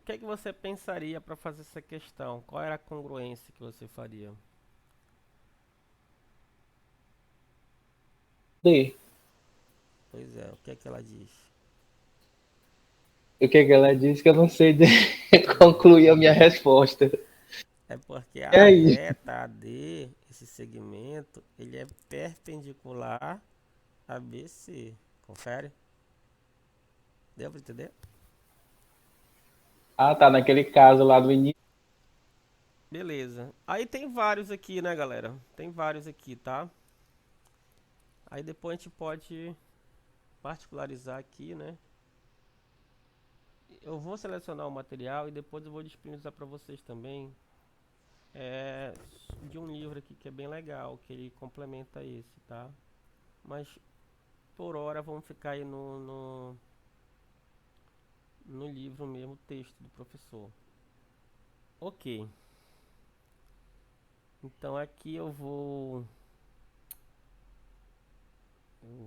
que é que você pensaria para fazer essa questão? Qual era a congruência que você faria? D. Pois é, o que é que ela diz? O que é que ela disse que eu não sei concluir a minha resposta. É porque E a aí? reta AD, esse segmento, ele é perpendicular a BC. Confere? Deu para entender? Ah, tá, naquele caso lá do início. Beleza. Aí tem vários aqui, né, galera? Tem vários aqui, tá? Aí depois a gente pode particularizar aqui, né? Eu vou selecionar o material e depois eu vou disponibilizar para vocês também de um livro aqui que é bem legal, que ele complementa esse, tá? Mas por hora vamos ficar aí no livro mesmo, texto do professor. Ok, então aqui eu vou, deixa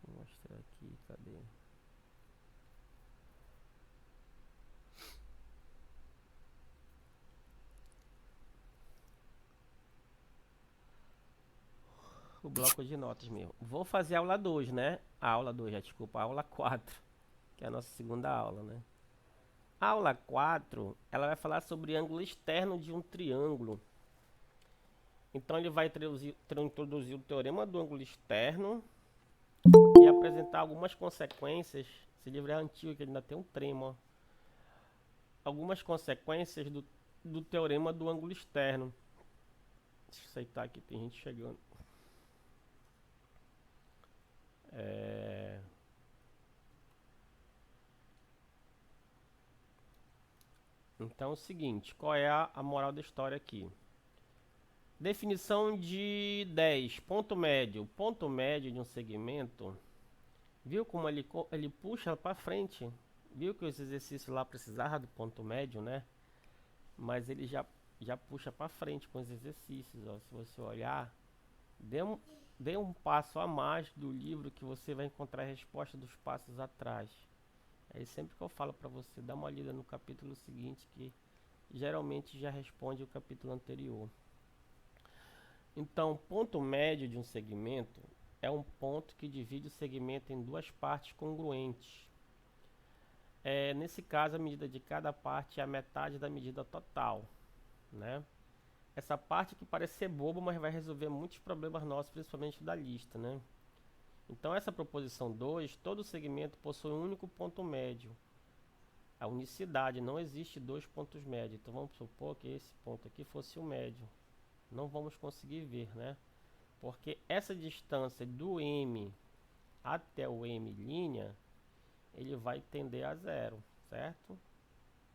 eu mostrar aqui, cadê? O bloco de notas mesmo. Vou fazer a aula 2, né? A aula 2, já desculpa, a aula 4, que é a nossa segunda aula, né? A aula 4, ela vai falar sobre ângulo externo de um triângulo. Então ele vai introduzir o teorema do ângulo externo e apresentar algumas consequências. Esse livro é antigo, que ele ainda tem um trema. Algumas consequências do teorema do ângulo externo. Deixa eu aceitar aqui, tem gente chegando. É... Então é o seguinte, qual é a moral da história aqui? Definição de 10, ponto médio. Ponto médio de um segmento. Viu como ele puxa para frente? Viu que os exercícios lá precisavam do ponto médio, né? Mas ele já puxa para frente com os exercícios. Ó. Se você olhar, dê um, dê um passo a mais do livro que você vai encontrar a resposta dos passos atrás. É sempre que eu falo para você, dá uma lida no capítulo seguinte que geralmente já responde o capítulo anterior. Então, ponto médio de um segmento é um ponto que divide o segmento em duas partes congruentes. Nesse caso, a medida de cada parte é a metade da medida total, né? Essa parte que parece ser boba, mas vai resolver muitos problemas nossos, principalmente da lista, né? Então, essa proposição 2, todo segmento possui um único ponto médio. A unicidade, não existe dois pontos médios. Então, vamos supor que esse ponto aqui fosse o médio. Não vamos conseguir ver, né? Porque essa distância do M até o M', ele vai tender a zero, certo?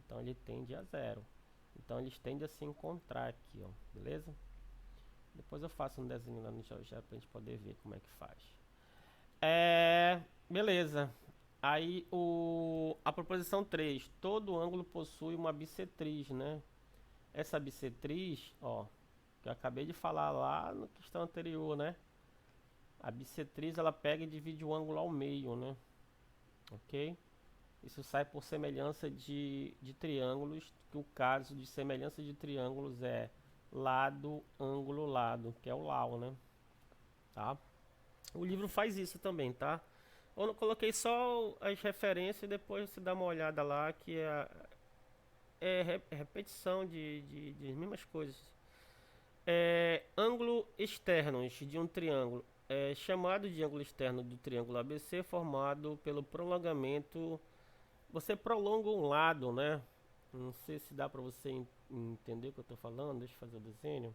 Então ele tende a zero. Então eles tendem a se encontrar aqui, ó, beleza? Depois eu faço um desenho lá no GeoGebra pra gente poder ver como é que faz. Beleza. Aí a proposição 3, todo ângulo possui uma bissetriz, né? Essa bissetriz, ó, que eu acabei de falar lá na questão anterior, né? A bissetriz ela pega e divide o ângulo ao meio, né? Ok? Isso sai por semelhança de triângulos, que o caso de semelhança de triângulos é lado, ângulo, lado, que é o LAU, né? Tá? O livro faz isso também, tá? Eu não coloquei só as referências e depois você dá uma olhada lá, que é repetição de mesmas coisas. Ângulo externos de um triângulo. É chamado de ângulo externo do triângulo ABC, formado pelo prolongamento. Você prolonga um lado, né? Não sei se dá para você entender o que eu estou falando. Deixa eu fazer o desenho.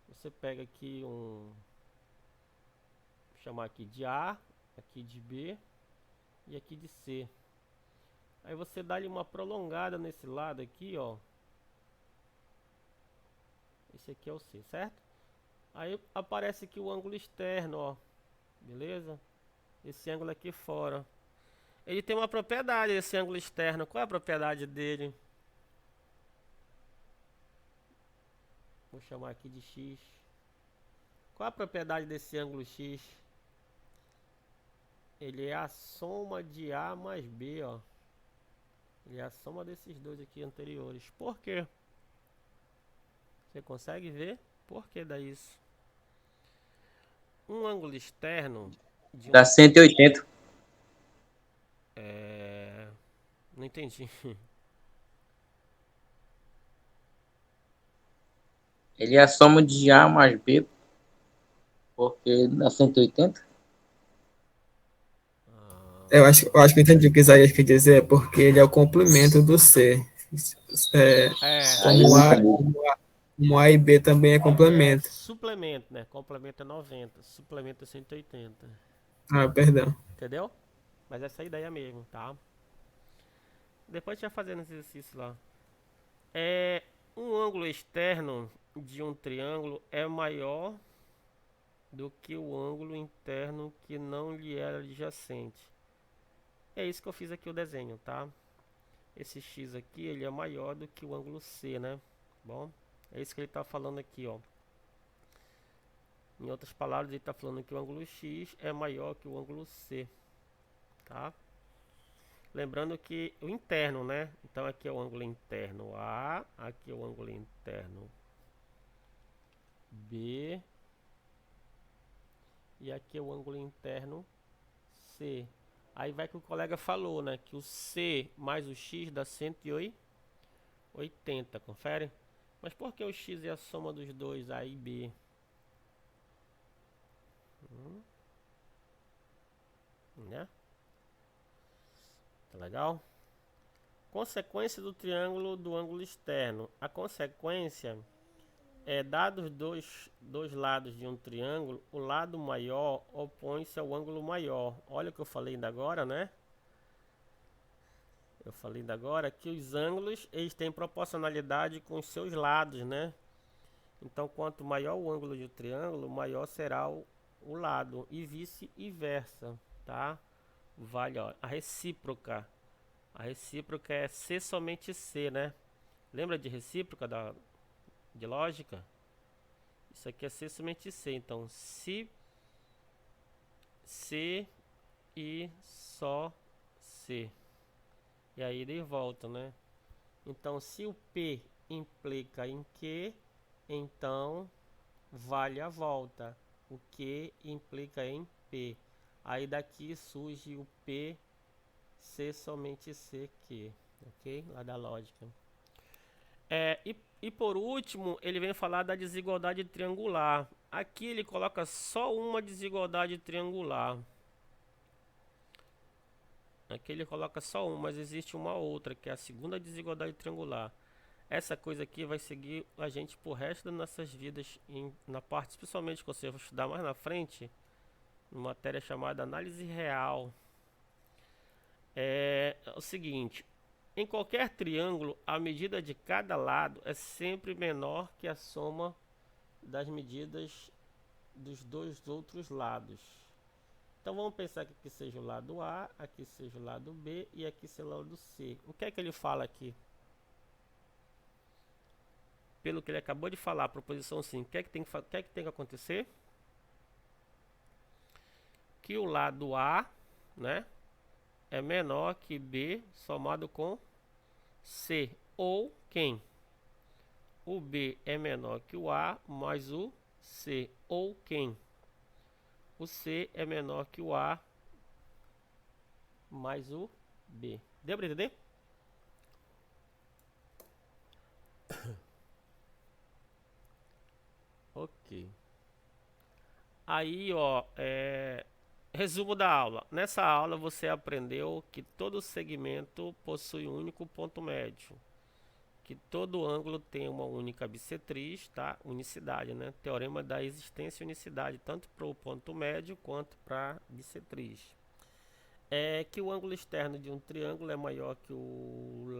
Você pega aqui vou chamar aqui de A, aqui de B e aqui de C. Aí você dá-lhe uma prolongada nesse lado aqui, ó. Esse aqui é o C, certo? Aí aparece aqui o ângulo externo, ó. Beleza? Esse ângulo aqui fora. Ele tem uma propriedade, esse ângulo externo. Qual é a propriedade dele? Vou chamar aqui de X. Qual a propriedade desse ângulo X? Ele é a soma de A mais B, ó. Ele é a soma desses dois aqui anteriores. Por quê? Você consegue ver? Por que dá isso? Um ângulo externo de Dá um... 180. Não entendi. Ele é a soma de A mais B, porque dá 180. Eu acho que eu entendi o que Isaías quer dizer, é porque ele é o complemento do C. Aí eu Como A, entendi. como A e B também é complemento. Suplemento, né? Complemento é 90, suplemento é 180. Ah, perdão. Entendeu? Mas essa é a ideia mesmo, tá? Depois a gente vai fazendo esse exercício lá. Um ângulo externo de um triângulo é maior do que o ângulo interno que não lhe era adjacente. É isso que eu fiz aqui o desenho, tá? Esse X aqui, ele é maior do que o ângulo C, né? Bom, é isso que ele está falando aqui, ó. Em outras palavras, ele está falando que o ângulo X é maior que o ângulo C, tá? Lembrando que o interno, né? Então aqui é o ângulo interno A, aqui é o ângulo interno B e aqui é o ângulo interno C. Aí vai que o colega falou, né? Que o C mais o X dá 180, confere? Mas por que o X é a soma dos dois, A e B? Né? Tá legal? Consequência do triângulo do ângulo externo. A consequência é, dados dois lados de um triângulo, o lado maior opõe-se ao ângulo maior. Olha o que eu falei ainda agora, né? Eu falei ainda agora que os ângulos, eles têm proporcionalidade com os seus lados, né? Então, quanto maior o ângulo de um triângulo, maior será o lado, e vice-versa, tá? Vale, ó, a recíproca. A recíproca é C somente C, né? Lembra de recíproca de lógica? Isso aqui é C somente C. Então, se C e só C. E aí ele volta, né? Então, se o P implica em Q, então vale a volta. O Q implica em P. Aí daqui surge o P, C somente C, Q. Ok? Lá da lógica. E por último, ele vem falar da desigualdade triangular. Aqui ele coloca só uma desigualdade triangular. Aqui ele coloca só uma, mas existe uma outra, que é a segunda desigualdade triangular. Essa coisa aqui vai seguir a gente pro resto das nossas vidas, na parte, especialmente que você vai estudar mais na frente, uma matéria chamada análise real. É o seguinte, em qualquer triângulo, a medida de cada lado é sempre menor que a soma das medidas dos dois outros lados. Então vamos pensar que aqui seja o lado A, aqui seja o lado B e aqui seja o lado C. O que é que ele fala aqui? Pelo que ele acabou de falar, a proposição sim, o que é que tem que acontecer? Que o lado A, né, é menor que B somado com C. Ou quem? O B é menor que o A mais o C. Ou quem? O C é menor que o A mais o B. Deu para entender? Ok. Aí, ó, resumo da aula. Nessa aula você aprendeu que todo segmento possui um único ponto médio, que todo ângulo tem uma única bissetriz, tá? Unicidade, né? Teorema da existência e unicidade, tanto para o ponto médio quanto para a bissetriz. Que o ângulo externo de um triângulo é maior que o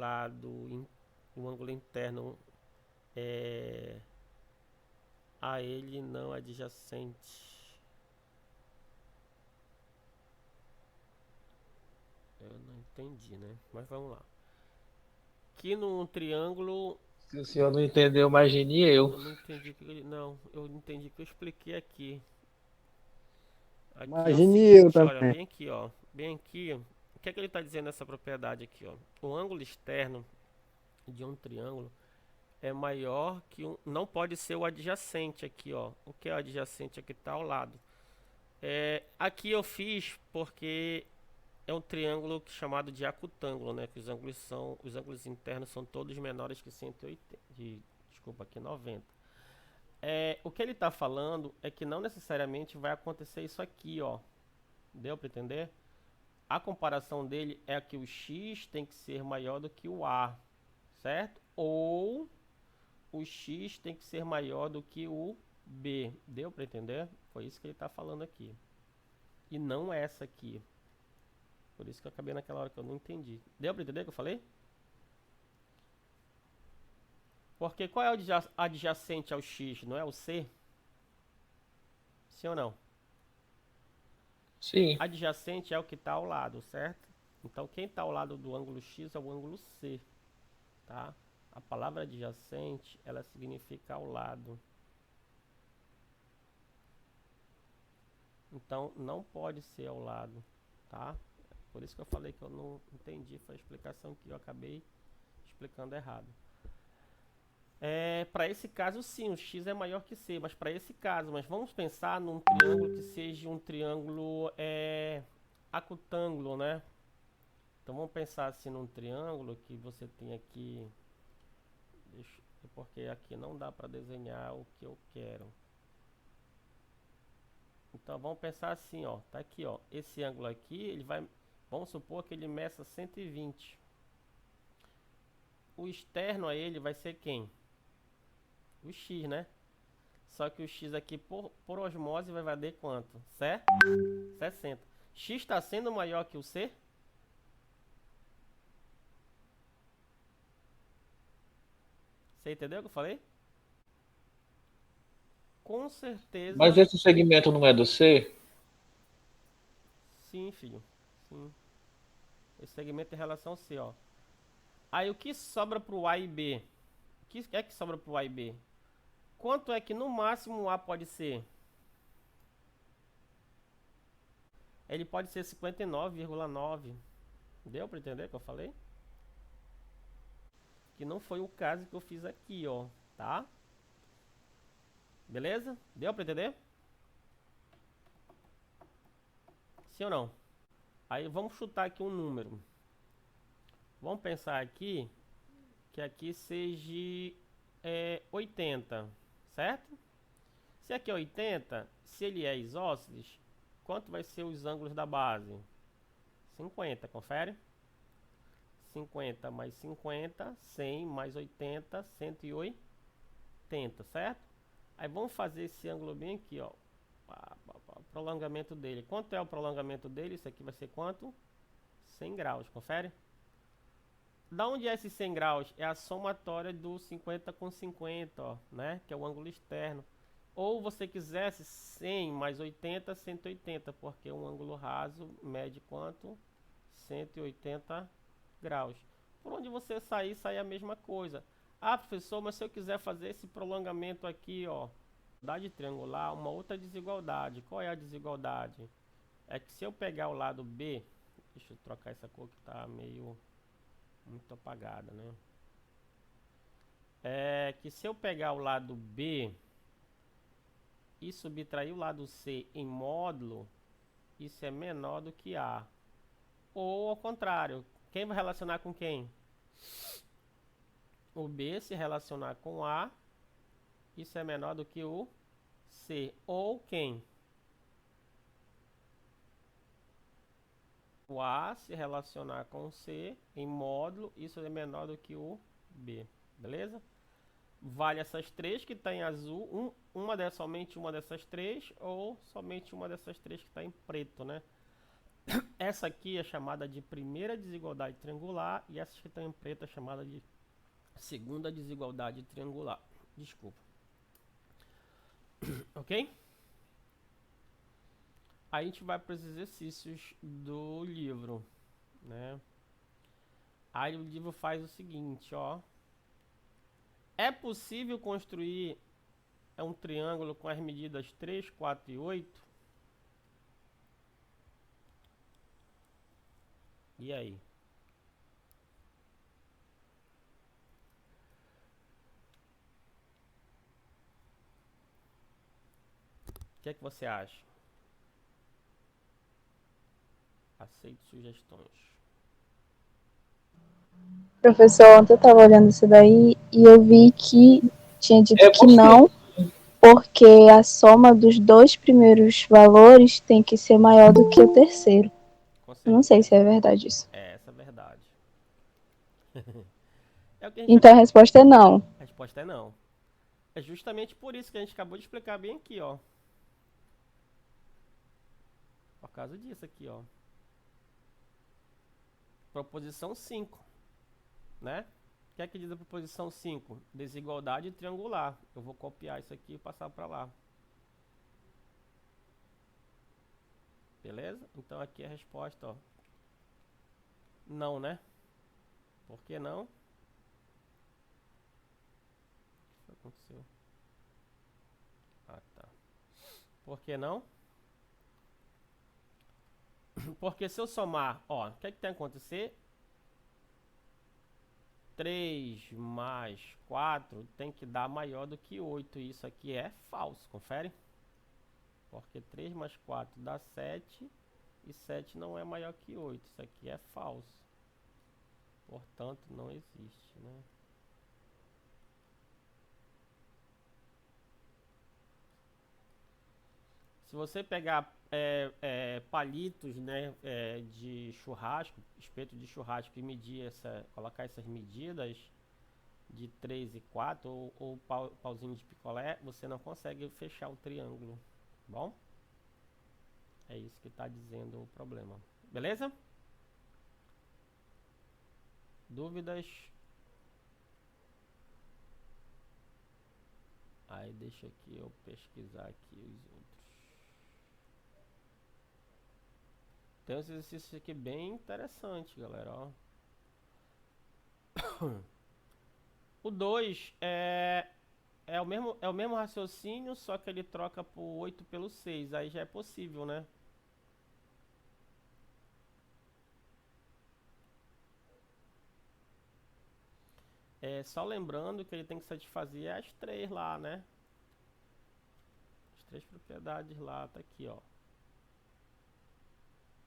ângulo interno a ele não adjacente. Eu não entendi, né? Mas vamos lá. Que num triângulo... Se o senhor não entendeu, imagine eu. Eu não entendi não, eu entendi que eu expliquei aqui. Aqui é o Imagine eu seguinte, olha, também. bem aqui, ó. bem aqui, o que é que ele está dizendo nessa propriedade aqui, ó? O ângulo externo de um triângulo é maior que um, não pode ser o adjacente aqui, ó. O que é o adjacente aqui está ao lado. Aqui eu fiz porque é um triângulo chamado de acutângulo, né? Que os ângulos internos são todos menores que 180, desculpa, aqui 90. O que ele está falando é que não necessariamente vai acontecer isso aqui, ó. Deu para entender? A comparação dele é que o x tem que ser maior do que o a, certo? Ou o x tem que ser maior do que o b. Deu para entender? Foi isso que ele está falando aqui. E não essa aqui. Por isso que eu acabei naquela hora que eu não entendi. Deu para entender o que eu falei? Porque qual é o adjacente ao x? Não é o c? Sim ou não? Sim. Adjacente é o que está ao lado, certo? Então quem está ao lado do ângulo x é o ângulo c, tá? A palavra adjacente, ela significa ao lado. Então não pode ser ao lado, tá? Por isso que eu falei que eu não entendi, foi a explicação que eu acabei explicando errado. Para esse caso sim, o x é maior que c, mas para esse caso, mas vamos pensar num triângulo que seja um triângulo acutângulo, né? Então vamos pensar assim num triângulo que você tem aqui, porque aqui não dá para desenhar o que eu quero. Então vamos pensar assim, ó, tá aqui, ó, esse ângulo aqui, ele vai, vamos supor que ele meça 120. O externo a ele vai ser quem? O x, né? Só que o x aqui por osmose vai valer quanto? 60. X está sendo maior que o c? Você entendeu o que eu falei? Com certeza. Mas esse segmento não é do C? Sim, filho. Sim. Esse segmento em relação ao C, ó. Aí o que sobra para o A e B? O que é que sobra para o A e B? Quanto é que no máximo o A pode ser? Ele pode ser 59,9. Deu para entender o que eu falei? Que não foi o caso que eu fiz aqui, ó. Tá? Beleza? Deu para entender? Sim ou não? Aí vamos chutar aqui um número. Vamos pensar aqui que aqui seja 80, certo? Se aqui é 80, se ele é isósceles, quanto vai ser os ângulos da base? 50, confere? 50 mais 50, 100 mais 80, 180, certo? Aí vamos fazer esse ângulo bem aqui, ó. Prolongamento dele. Quanto é o prolongamento dele? Isso aqui vai ser quanto? 100 graus, confere? Da onde é esses 100 graus? É a somatória do 50 com 50, ó, né? Que é o ângulo externo. Ou você quisesse 100 mais 80, 180, porque um ângulo raso mede quanto? 180 graus. Por onde você sair, sai a mesma coisa. Ah, professor, mas se eu quiser fazer esse prolongamento aqui, ó, desigualdade triangular, uma outra desigualdade. Qual é a desigualdade? É que se eu pegar o lado B, deixa eu trocar essa cor que tá meio muito apagada, né? É que se eu pegar o lado B e subtrair o lado C em módulo, isso é menor do que A. Ou ao contrário, quem vai relacionar com quem? O B se relacionar com A, isso é menor do que o C. Ou quem? O A se relacionar com o C em módulo, isso é menor do que o B. Beleza? Vale essas três que está em azul, somente uma dessas três, ou somente uma dessas três que está em preto, né? Essa aqui é chamada de primeira desigualdade triangular, e essas que estão em preto é chamada de segunda desigualdade triangular. Desculpa. Ok? Aí a gente vai para os exercícios do livro, né? Aí o livro faz o seguinte, ó. É possível construir um triângulo com as medidas 3, 4 e 8? E aí? O que é que você acha? Aceito sugestões. Professor, ontem eu estava olhando isso daí e eu vi que tinha dito É que possível. não, porque a soma dos dois primeiros valores tem que ser maior do que o terceiro. Com Eu não sei certeza. se é verdade isso. É essa a verdade. É o que a gente Então a resposta é não. A resposta é não. É justamente por isso que a gente acabou de explicar bem aqui, ó. Por causa disso aqui, ó. Proposição 5, né? O que é que diz a proposição 5? Desigualdade triangular. Eu vou copiar isso aqui e passar para lá. Beleza? Então aqui é a resposta, ó. Não, né? Por que não? O que aconteceu? Ah, tá. Por que não? Porque se eu somar, ó, o que é que tem que acontecer? 3 mais 4 tem que dar maior do que 8. E isso aqui é falso, confere? Porque 3 mais 4 dá 7. E 7 não é maior que 8. Isso aqui é falso. Portanto, não existe, né? Se você pegar palitos, né, de churrasco, espeto de churrasco e medir colocar essas medidas de 3 e 4 ou pauzinho de picolé, você não consegue fechar o triângulo, tá bom? É isso que está dizendo o problema. Beleza? Dúvidas? Aí deixa aqui eu pesquisar aqui os outros. Tem uns exercícios aqui bem interessantes, galera, ó. O 2 é o mesmo raciocínio, só que ele troca por 8 pelo 6. Aí já é possível, né? Só lembrando que ele tem que satisfazer as 3 lá, né? As 3 propriedades lá, tá aqui, ó.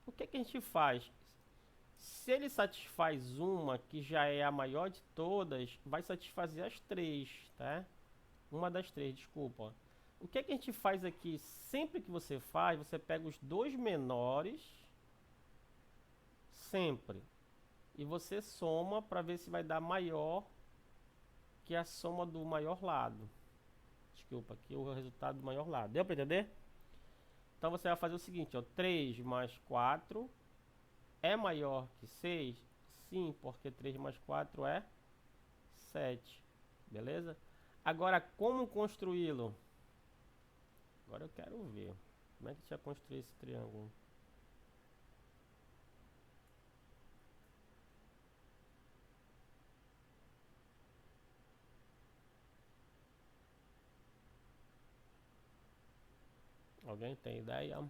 O que que a gente faz? Se ele satisfaz uma, que já é a maior de todas, vai satisfazer as 3, tá? Uma das 3, desculpa. O que que a gente faz aqui? Sempre que você faz, você pega os dois menores, sempre, e você soma para ver se vai dar maior que a soma do maior lado. Desculpa, aqui o resultado do maior lado. Deu para entender? Então você vai fazer o seguinte, ó, 3 mais 4 é maior que 6? Sim, porque 3 mais 4 é 7. Beleza? Agora, como construí-lo? Agora eu quero ver. Como é que a gente vai construir esse triângulo? Alguém tem ideia?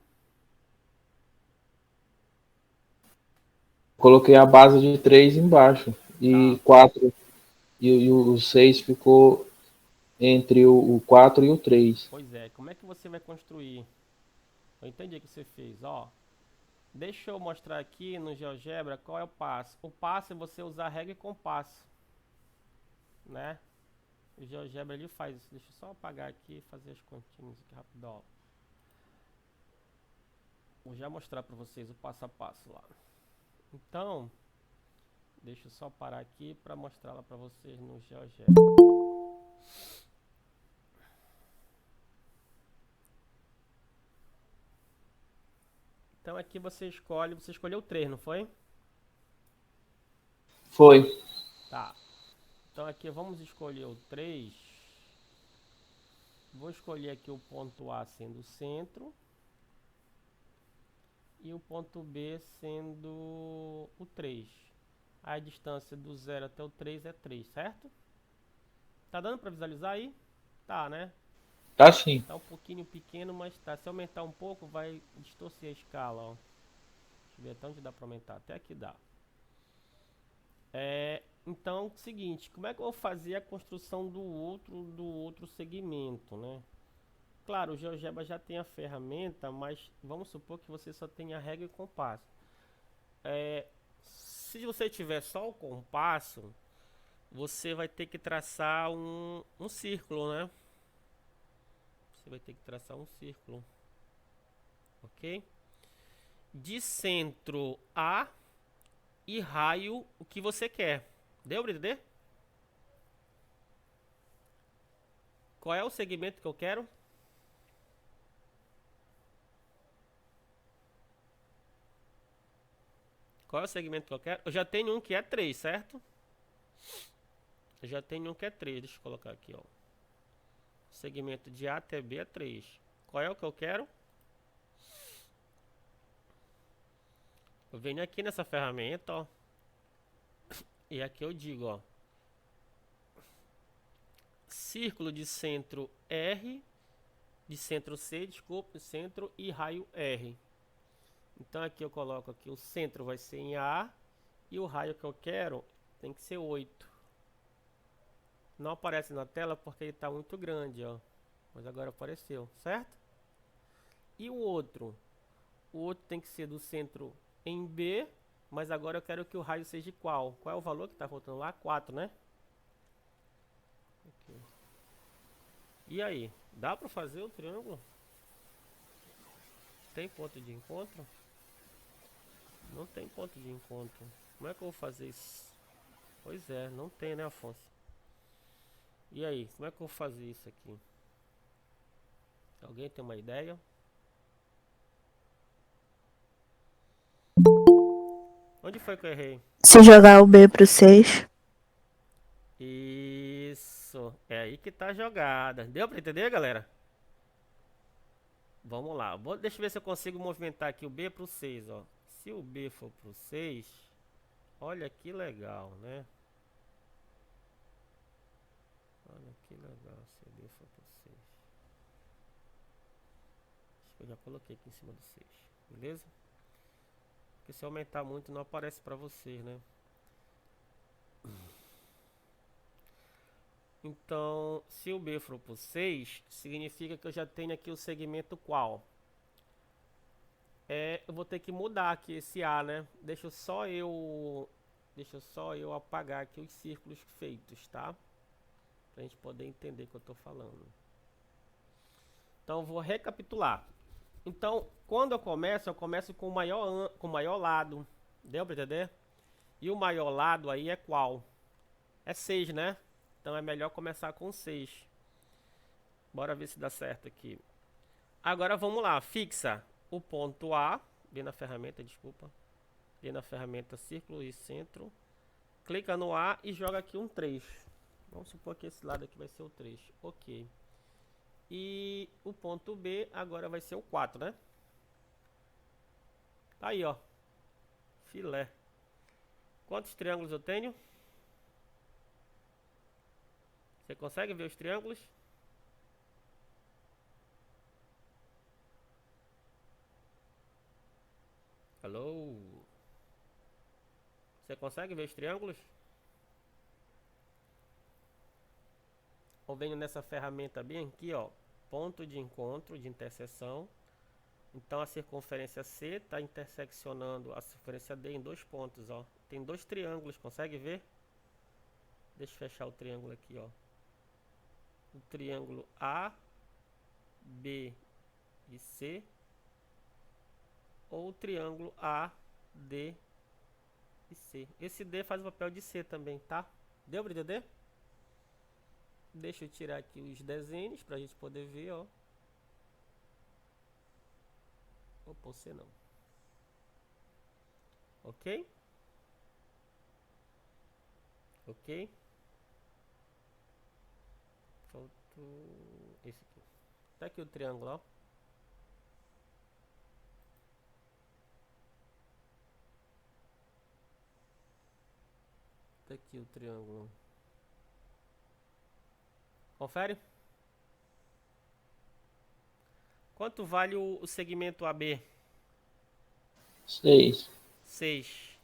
Coloquei a base de 3 embaixo. E Tá. 4. E o 6 ficou entre o 4 e o 3. Pois é, como é que você vai construir? Eu entendi o que você fez, ó. Deixa eu mostrar aqui no GeoGebra qual é o passo. O passo é você usar regra e compasso, né? O GeoGebra ele faz isso. Deixa eu só apagar aqui e fazer as continhas aqui rapidão. Vou já mostrar para vocês o passo a passo lá. Então, deixa eu só parar aqui para mostrar lá para vocês no GeoGebra. Então aqui você escolheu 3, não foi? Foi. Tá. Então aqui vamos escolher o 3. Vou escolher aqui o ponto A sendo o centro. E o ponto B sendo o 3. A distância do 0 até o 3 é 3, certo? Tá dando para visualizar aí? Tá, né? Tá sim. Tá um pouquinho pequeno, mas tá. Se aumentar um pouco, vai distorcer a escala, ó. Deixa eu ver até onde dá pra aumentar. Até aqui dá. Então, seguinte, como é que eu vou fazer a construção do outro segmento, né? Claro, o GeoGebra já tem a ferramenta, mas vamos supor que você só tenha régua e compasso. Se você tiver só o compasso, você vai ter que traçar um círculo, né? Você vai ter que traçar um círculo, ok? De centro A e raio o que você quer. Deu pra entender? Qual é o segmento que eu quero? Qual é o segmento que eu quero? Eu já tenho um que é 3, certo? Eu já tenho um que é 3. Deixa eu colocar aqui, ó. O segmento de A até B é 3. Qual é o que eu quero? Eu venho aqui nessa ferramenta, ó. E aqui eu digo, ó. Círculo de centro R, de centro C, desculpa, centro e raio R. Então aqui eu coloco aqui, o centro vai ser em A e o raio que eu quero tem que ser 8. Não aparece na tela porque ele está muito grande, ó. Mas agora apareceu, certo? E o outro? O outro tem que ser do centro em B, mas agora eu quero que o raio seja qual? Qual é o valor que está faltando lá? 4, né? Aqui. E aí? Dá para fazer o triângulo? Tem ponto de encontro? Não tem ponto de encontro. Como é que eu vou fazer isso? Pois é, não tem, né, Afonso? E aí, como é que eu vou fazer isso aqui? Alguém tem uma ideia? Onde foi que eu errei? Se jogar o B pro 6. Isso, é aí que tá a jogada. Deu pra entender, galera? Vamos lá, deixa eu ver se eu consigo movimentar aqui o B pro 6, ó. Se o B for pro 6, olha que legal, né? Olha que legal se o B for pro 6. Acho que eu já coloquei aqui em cima do 6, beleza? Porque se aumentar muito não aparece pra vocês, né? Então, se o B for pro 6, significa que eu já tenho aqui o segmento qual? Eu vou ter que mudar aqui esse A, né? Deixa só eu apagar aqui os círculos feitos, tá? Pra gente poder entender o que eu tô falando. Então, eu vou recapitular. Então, quando eu começo com o maior lado. Deu pra entender? E o maior lado aí é qual? É 6, né? Então é melhor começar com 6. Bora ver se dá certo aqui. Agora vamos lá, fixa o ponto A, vem na ferramenta, desculpa. Vem na ferramenta círculo e centro. Clica no A e joga aqui um 3. Vamos supor que esse lado aqui vai ser o 3. Ok. E o ponto B agora vai ser o 4, né? Tá aí, ó. Filé. Quantos triângulos eu tenho? Você consegue ver os triângulos? Alô? Você consegue ver os triângulos? Eu venho nessa ferramenta bem aqui, ó. Ponto de encontro, de interseção. Então a circunferência C está interseccionando a circunferência D em 2 pontos, ó. Tem 2 triângulos, consegue ver? Deixa eu fechar o triângulo aqui, ó. O triângulo A, B e C. Ou o triângulo A, D e C. Esse D faz o papel de C também, tá? Deu pra entender? Deixa eu tirar aqui os desenhos pra gente poder ver, ó. Vou pôr C não. Ok? Ok? Faltou esse aqui. Tá aqui o triângulo, ó. Tá aqui o triângulo. Confere? Quanto vale o segmento AB? 6. 6.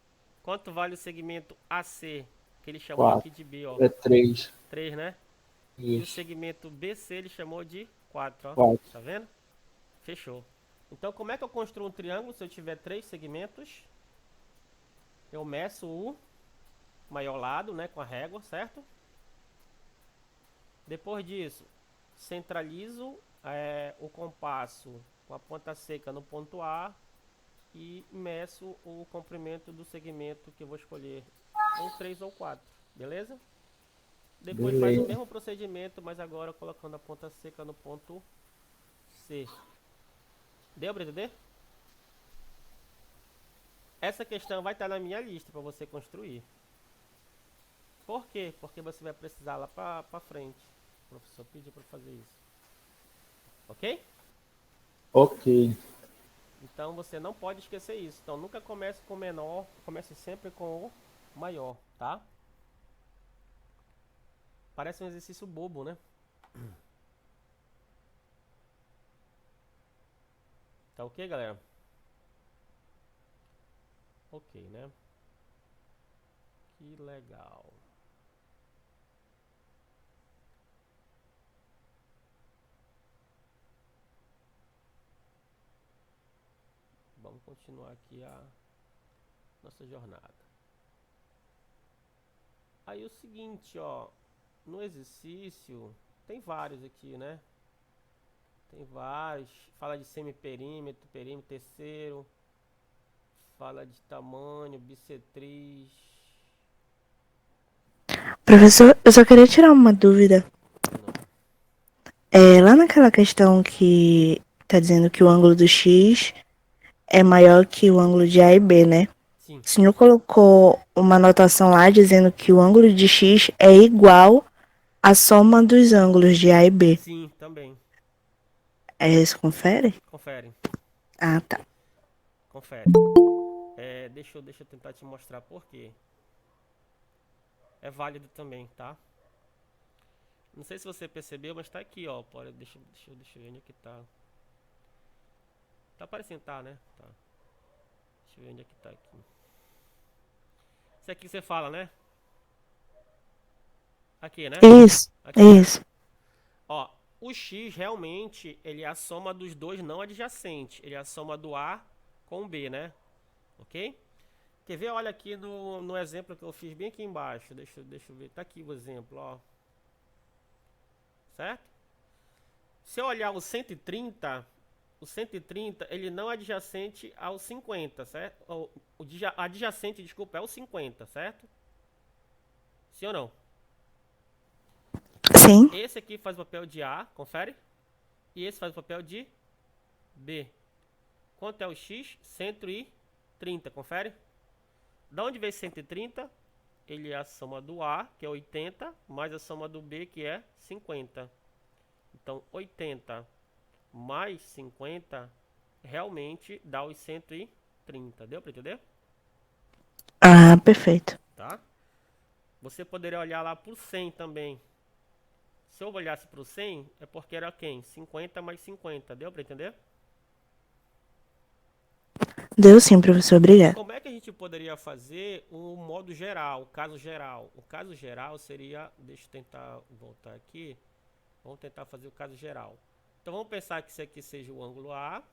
Quanto vale o segmento AC, que ele chamou 4. aqui de B, ó? É 3. 3, né? E o Isso. segmento BC ele chamou de 4, ó. 4. Tá vendo? Fechou. Então, como é que eu construo um triângulo se eu tiver 3 segmentos? Eu meço o maior lado, né, com a régua, certo? Depois disso, centralizo o compasso com a ponta seca no ponto A e meço o comprimento do segmento que eu vou escolher, ou 3 ou 4, beleza? Depois faz o Beleza. mesmo procedimento, mas agora colocando a ponta seca no ponto C. Deu para entender? Essa questão vai estar na minha lista para você construir. Por quê? Porque você vai precisar lá para frente. O professor pediu para fazer isso. Ok? Ok. Então você não pode esquecer isso. Então nunca comece com o menor, comece sempre com o maior, tá? Parece um exercício bobo, né? Tá ok, galera? Ok, né? Que legal. Vamos continuar aqui a nossa jornada. Aí o seguinte, ó, no exercício tem vários aqui, né? Tem vários. Fala de semiperímetro, perímetro terceiro. Fala de tamanho, bissetriz. Professor, eu só queria tirar uma dúvida. Não. Lá naquela questão que tá dizendo que o ângulo do X é maior que o ângulo de A e B, né? Sim, O senhor colocou uma anotação lá dizendo que o ângulo de X é igual à soma dos ângulos de A e B. sim, também. Isso confere? Confere, Ah, tá. confere. Deixa eu tentar te mostrar por quê. É válido também, tá? Não sei se você percebeu, mas tá aqui, ó. Deixa eu ver onde é que tá. Tá aparecendo, tá, né? Tá. Deixa eu ver onde é que tá aqui. Isso aqui você fala, né? Aqui, né? Isso, Aqui, né? isso. Ó, o X realmente, ele é a soma dos dois não adjacentes. Ele é a soma do A com o B, né? Ok? Quer ver? Olha aqui no exemplo que eu fiz bem aqui embaixo. Deixa eu ver. Tá aqui o exemplo, ó. Certo? Se eu olhar o 130 ele não é adjacente ao 50, certo? Adjacente, desculpa, é o 50, certo? Sim ou não? Sim. Esse aqui faz o papel de A, confere? E esse faz o papel de B. Quanto é o X? 130, confere? Da onde veio 130? Ele é a soma do A, que é 80, mais a soma do B, que é 50. Então, 80 mais 50 realmente dá os 130. Deu para entender? Ah, perfeito. Tá? Você poderia olhar lá por 100 também. Se eu olhasse para o 100, é porque era quem? 50 mais 50. Deu para entender? Deu sim, professor. Obrigada. Como é que a gente poderia fazer o modo geral, o caso geral? O caso geral seria... Deixa eu tentar voltar aqui. Vamos tentar fazer o caso geral. Então vamos pensar que isso aqui seja o ângulo A,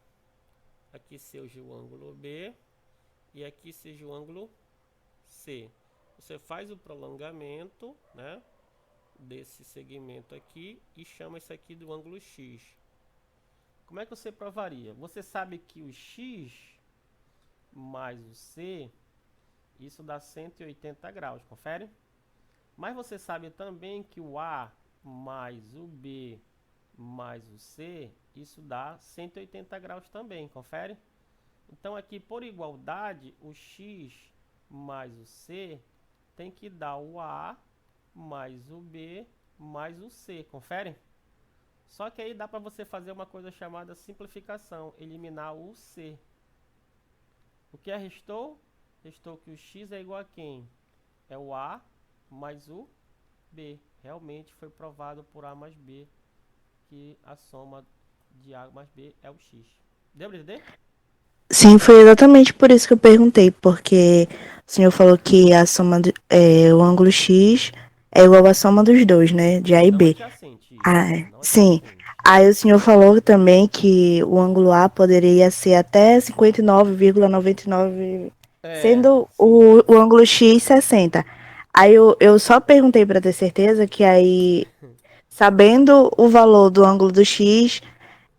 aqui seja o ângulo B e aqui seja o ângulo C. Você faz o prolongamento, né, desse segmento aqui e chama isso aqui do ângulo X. Como é que você provaria? Você sabe que o X mais o C, isso dá 180 graus, confere? Mas você sabe também que o A mais o B mais o C, isso dá 180 graus também, confere? Então aqui, por igualdade, o X mais o C tem que dar o A mais o B mais o C, confere? Só que aí dá para você fazer uma coisa chamada simplificação, eliminar o C. O que restou? Restou que o X é igual a quem? É o A mais o B. Realmente foi provado por A mais B que a soma de A mais B é o X. Deu para entender? Sim, foi exatamente por isso que eu perguntei, porque o senhor falou que a soma o ângulo X é igual à soma dos dois, né? De A e Não B. adjacente, isso. Ah, Não sim. adjacente. Aí o senhor falou também que o ângulo A poderia ser até 59,99, É, sendo sim. o ângulo X 60. Aí eu só perguntei para ter certeza que aí, sabendo o valor do ângulo do X,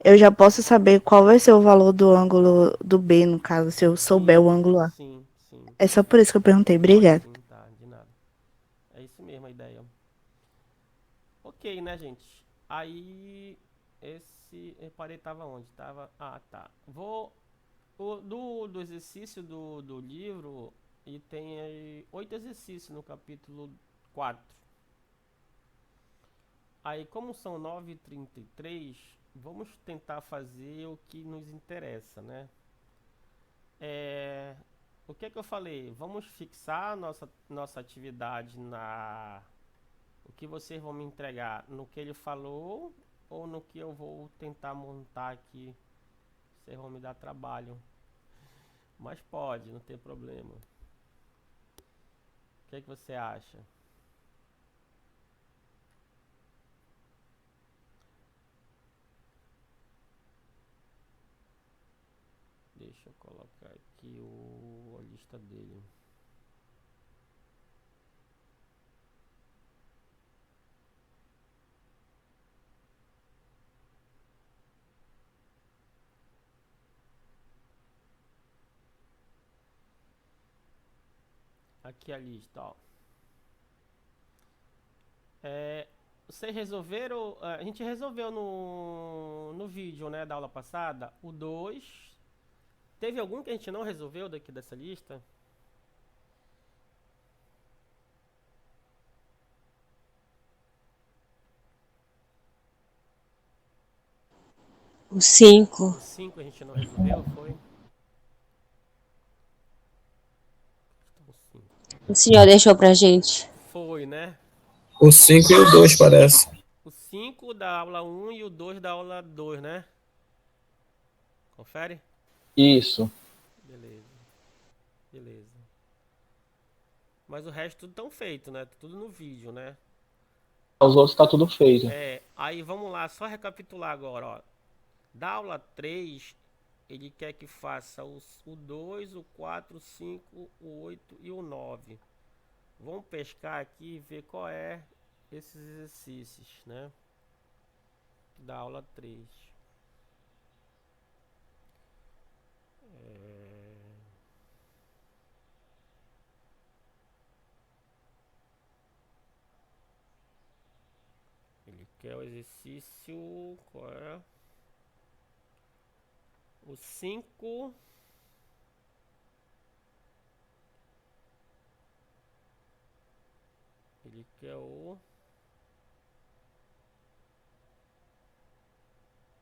eu já posso saber qual vai ser o valor do ângulo do B, no caso, se eu souber o Sim, ângulo A. sim, sim. É só por isso que eu perguntei. Pode Obrigada. sim, tá, de nada. É isso mesmo a ideia. Ok, né, gente? Aí, esse. Reparei, tava onde? Tava. Ah, tá. Vou. Do exercício do livro, e tem aí 8 exercícios no capítulo 4. Aí, como são 9h33, vamos tentar fazer o que nos interessa, né? O que é que eu falei? Vamos fixar nossa atividade na... O que vocês vão me entregar no que ele falou ou no que eu vou tentar montar aqui? Vocês vão me dar trabalho. Mas pode, não tem problema. O que é que você acha? Deixa eu colocar aqui a lista dele. Aqui a lista, ó. Vocês resolveram... A gente resolveu no vídeo, né, da aula passada, o 2. Teve algum que a gente não resolveu daqui dessa lista? O 5. O 5 a gente não resolveu, foi? O 5. O senhor deixou pra gente. Foi, né? O 5 e o 2 parece. O 5 da aula 1 e o 2 da aula 2, né? Confere? Isso. Beleza. Beleza. Mas o resto tudo tão feito, né? Tudo no vídeo, né? Os outros tá tudo feito. Aí vamos lá, só recapitular agora, ó. Da aula 3, ele quer que faça o 2, o 4, o 5, o 8 e o 9. Vamos pescar aqui e ver qual é esses exercícios, né? Da aula 3. Ele quer o exercício. Qual é? O 5. Ele quer o.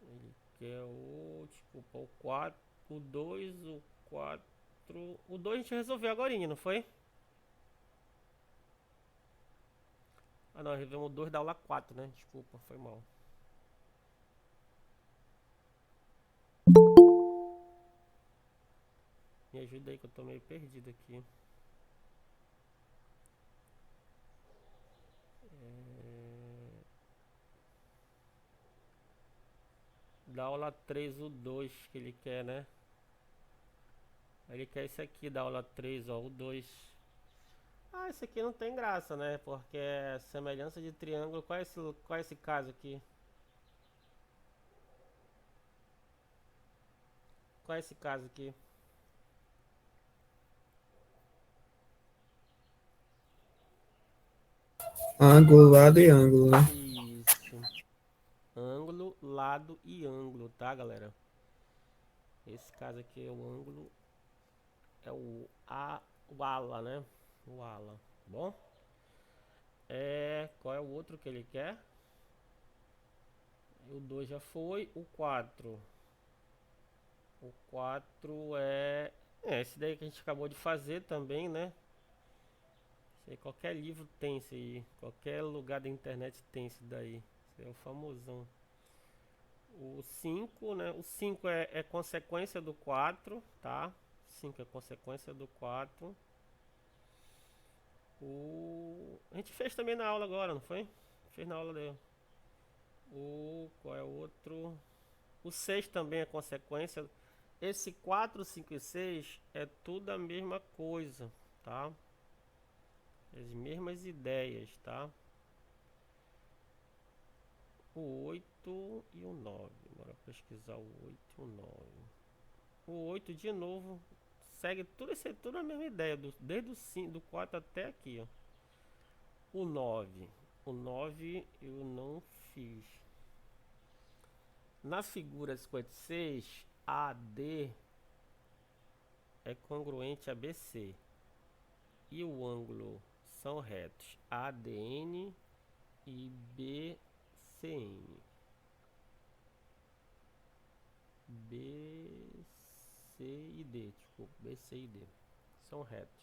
Ele quer o. Desculpa, o 4. O 2, o 4. O 2 a gente resolveu agora, não foi? Ah, não, resolvemos o 2 da aula 4, né? Desculpa, foi mal. Me ajuda aí que eu tô meio perdido aqui. Da aula 3, o 2 que ele quer, né? Ele quer esse aqui da aula 3, ó, o 2. Ah, esse aqui não tem graça, né? Porque é semelhança de triângulo. Qual é esse caso aqui? Qual é esse caso aqui? Ângulo, lado e ângulo, né? Isso. Ângulo, lado e ângulo, tá, galera? Esse caso aqui é o ângulo. É o ala, né? O ala. Bom? Qual é o outro que ele quer? O 2 já foi. O 4. O 4 esse daí que a gente acabou de fazer também, né? Isso aí, qualquer livro tem isso aí. Qualquer lugar da internet tem isso daí. Isso aí é o famosão. O 5, né? O 5 é consequência do 4, tá? 5 é consequência do 4. A gente fez também na aula agora, não foi? Fez na aula dele. Qual é o outro? O 6 também é consequência. Esse 4, 5 e 6 é tudo a mesma coisa, tá? As mesmas ideias, tá? O 8 e o 9. Bora pesquisar o 8 e o 9. O 8 de novo segue tudo a mesma ideia, desde o 5, do 4 até aqui, ó. O 9. O 9 eu não fiz. Na figura 56, AD é congruente a BC. E o ângulo são retos ADN e BCN. BC e D, desculpa, BC e D são retos.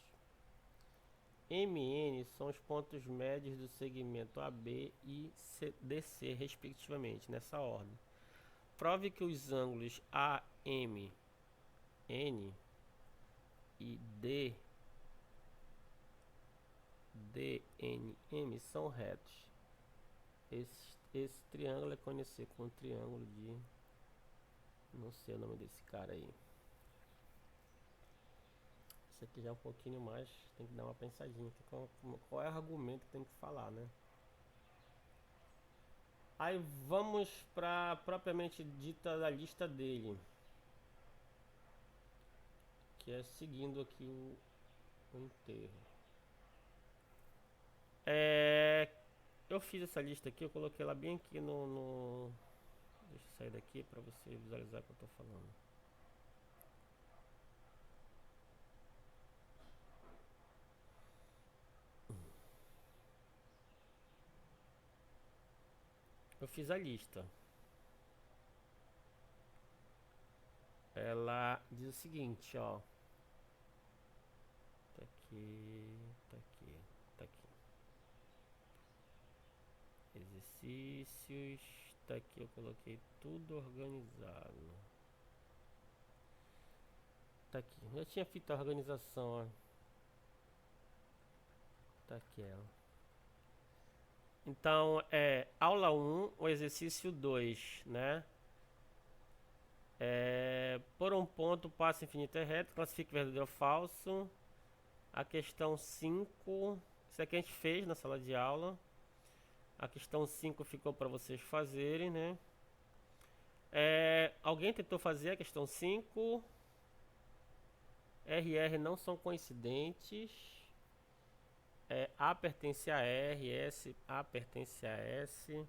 MN são os pontos médios do segmento AB e DC, respectivamente, nessa ordem. Prove que os ângulos AMN e DNM são retos. Esse triângulo é conhecido como triângulo de... não sei o nome desse cara aí. Esse aqui já é um pouquinho mais, tem que dar uma pensadinha. Qual é o argumento que tem que falar, né? Aí vamos para propriamente dita da lista dele. Que é seguindo aqui o enterro. Eu fiz essa lista aqui, eu coloquei ela bem aqui no... Deixa eu sair daqui para você visualizar o que eu tô falando. Eu fiz a lista. Ela diz o seguinte, ó. Tá aqui, tá aqui, tá aqui. Exercícios. Tá aqui, eu coloquei tudo organizado. Tá aqui. Já tinha feito a organização, ó. Tá aqui ela. Então, aula 1, o exercício 2, né? Por um ponto, passo infinito é reto, classifique verdadeiro ou falso. A questão 5, isso aqui a gente fez na sala de aula. A questão 5 ficou para vocês fazerem, né? Alguém tentou fazer a questão 5? RR não são coincidentes. A pertence a R, A pertence a S.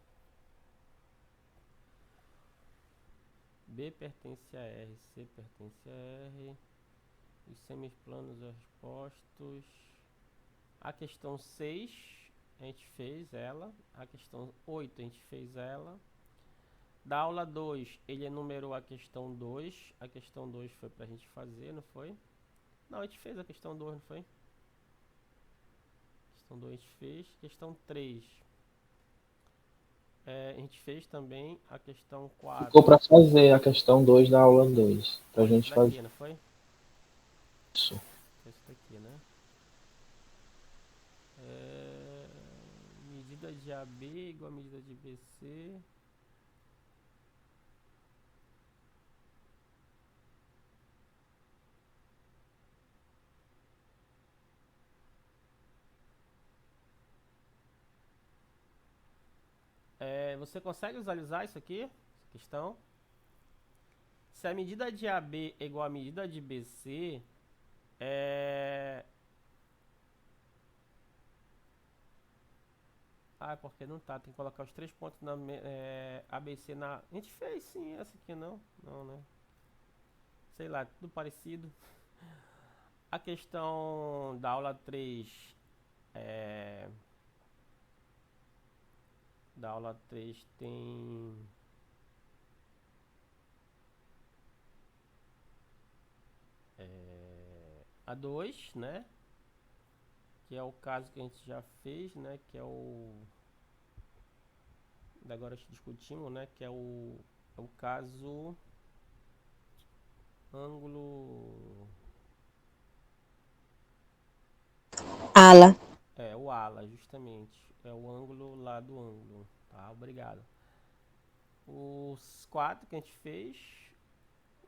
B pertence a R, C pertence a R. Os semiplanos expostos. A questão 6, a gente fez ela. A questão 8, a gente fez ela. Da aula 2, ele enumerou a questão 2. A questão 2 foi pra gente fazer, não foi? Não, a gente fez a questão 2, não foi? Questão 2 a gente fez. Questão 3. A gente fez também a questão 4. Ficou para fazer a questão 2 da aula 2. Pra gente daqui, fazer. não foi? Isso. Esse daqui, né? Medida de AB igual a medida de BC. Você consegue visualizar isso aqui? Essa questão? Se a medida de AB é igual a medida de BC, porque não tá. Tem que colocar os 3 pontos na ABC na... A gente fez sim, essa aqui não. Não, né? Sei lá, tudo parecido. A questão da aula 3 da aula 3 tem a 2, né? Que é o caso que a gente já fez, né? Que é o... Agora discutimos, né? Que é o É o caso ângulo. Ala. É, o ala, justamente. É o ângulo lá do ângulo. Tá, obrigado. Os 4 que a gente fez.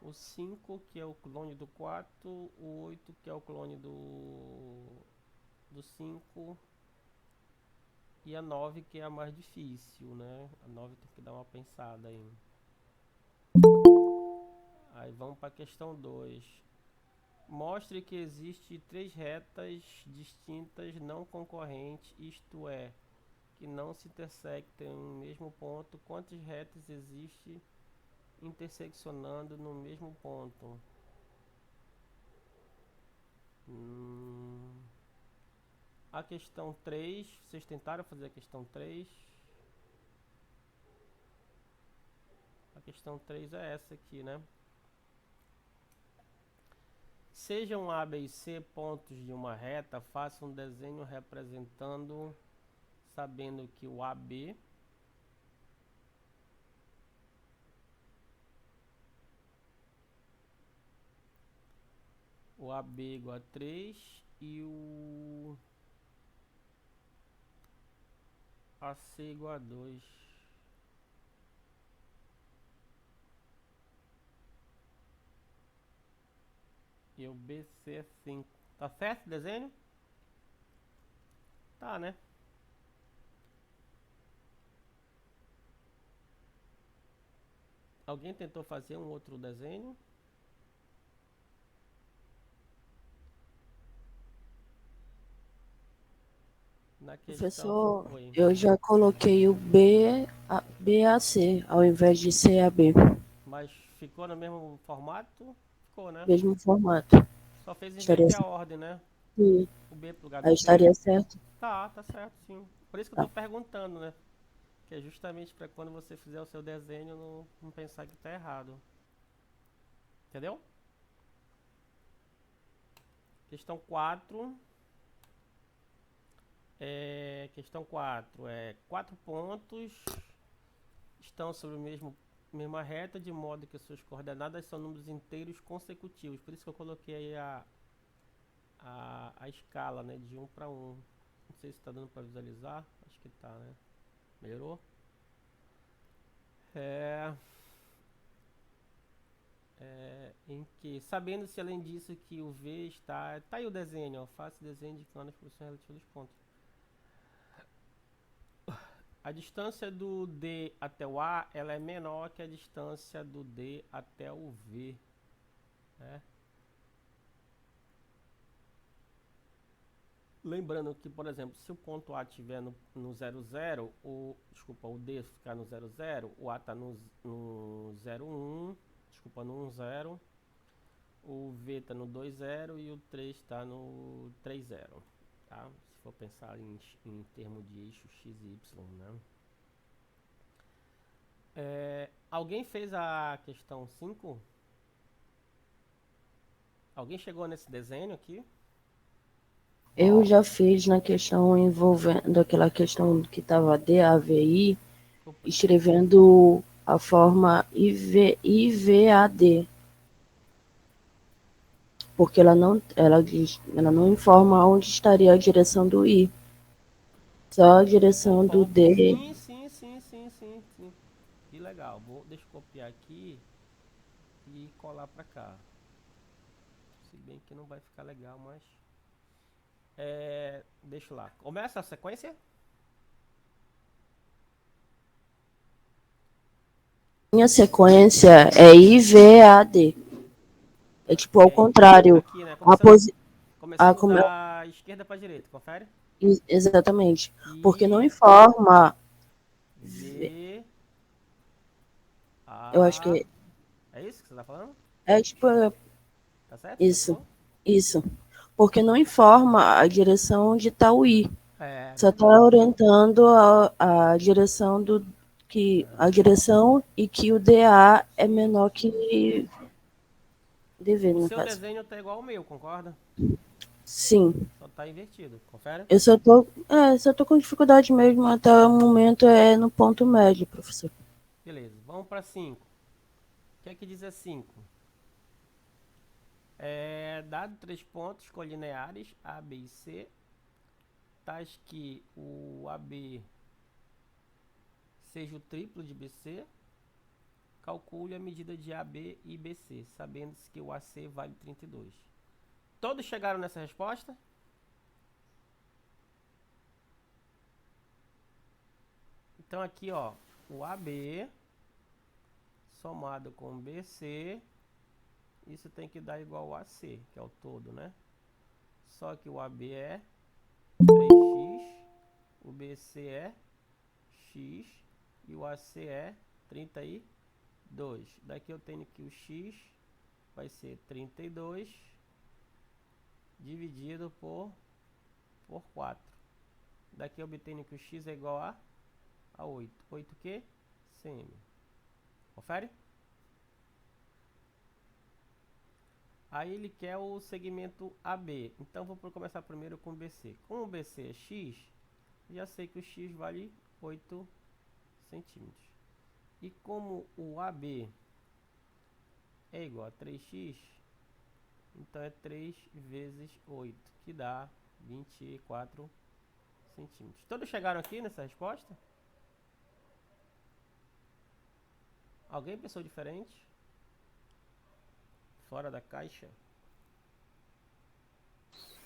O 5, que é o clone do 4. O 8, que é o clone do 5. E a 9, que é a mais difícil, né? A 9 tem que dar uma pensada aí. Aí vamos para a questão 2. Mostre que existe 3 retas distintas não concorrentes, isto é, que não se intersectam no mesmo ponto. Quantas retas existem interseccionando no mesmo ponto? A questão 3, vocês tentaram fazer a questão 3? A questão 3 é essa aqui, né? Sejam A, B e C pontos de uma reta, faça um desenho representando, sabendo que o AB igual a 3 e o AC igual a 2. E o BC é 5. Tá certo o desenho? Tá, né? Alguém tentou fazer um outro desenho? Na questão... Professor, Oi. eu já coloquei o BAC ao invés de CAB, Mas ficou no mesmo formato? Ficou, né? mesmo formato. Só fez Estaria inverter a ordem, né? Sim. O B pro lugar Aí do C. estaria certo. Tá certo, sim. Por isso que eu tô perguntando, né? Que é justamente para quando você fizer o seu desenho não pensar que tá errado. Entendeu? Questão 4. Questão 4 é 4 pontos estão sobre o mesma reta, de modo que suas coordenadas são números inteiros consecutivos. Por isso que eu coloquei aí a escala, né, de 1 para 1. Não sei se está dando para visualizar. Acho que tá, né? Melhorou? Em que, sabendo-se além disso que o V está... Tá aí o desenho, ó. Faça o desenho indicando as posições relativas dos pontos. A distância do D até o A, ela é menor que a distância do D até o V, né? Lembrando que, por exemplo, se o ponto A estiver no 0, 0, o D ficar no 0, 0, o A está no 0, 1, no 1, 0, o V está no 2, 0 e o 3 está no 3, 0, tá? Se for pensar em termos de eixo x e y, né? Alguém fez a questão 5? Alguém chegou nesse desenho aqui? Eu já fiz na questão envolvendo aquela questão que estava DAVI, escrevendo a forma IVAD. Porque ela não informa onde estaria a direção do I. Só a direção do D. Sim. Que legal. Deixa eu copiar aqui e colar pra cá. Se bem que não vai ficar legal, mas... deixa lá. Começa a sequência? Minha sequência é IVAD. É tipo ao contrário. Aqui, né? Começando da esquerda para direita, confere? Exatamente. Porque não informa. V. A. Eu acho que. É isso que você tá falando? É tipo. Tá certo? Isso. Porque não informa a direção onde está o I. Só está orientando a direção a direção e que o DA é menor que DV, no seu caso. desenho tá igual ao meu, concorda? Sim. Só tá invertido, confere? Eu só tô com dificuldade mesmo até o momento no ponto médio, professor. Beleza, vamos para 5. que é que diz a 5? Dado 3 pontos colineares A, B e C, tais que o AB seja o triplo de BC, calcule a medida de AB e BC, sabendo-se que o AC vale 32. Todos chegaram nessa resposta? Então aqui, ó, o AB somado com o BC, isso tem que dar igual ao AC, que é o todo, né? Só que o AB é 3x, o BC é x e o AC é 32. Daqui eu tenho que o x vai ser 32 dividido por 4. Daqui eu obtenho que o x é igual a 8. 8 que? cm. Confere? Aí ele quer o segmento AB. Então vou começar primeiro com o BC. Como o BC é x, já sei que o x vale 8 centímetros. E como o AB é igual a 3x, então é 3 vezes 8, que dá 24 centímetros. Todos chegaram aqui nessa resposta? Alguém pensou diferente? Fora da caixa?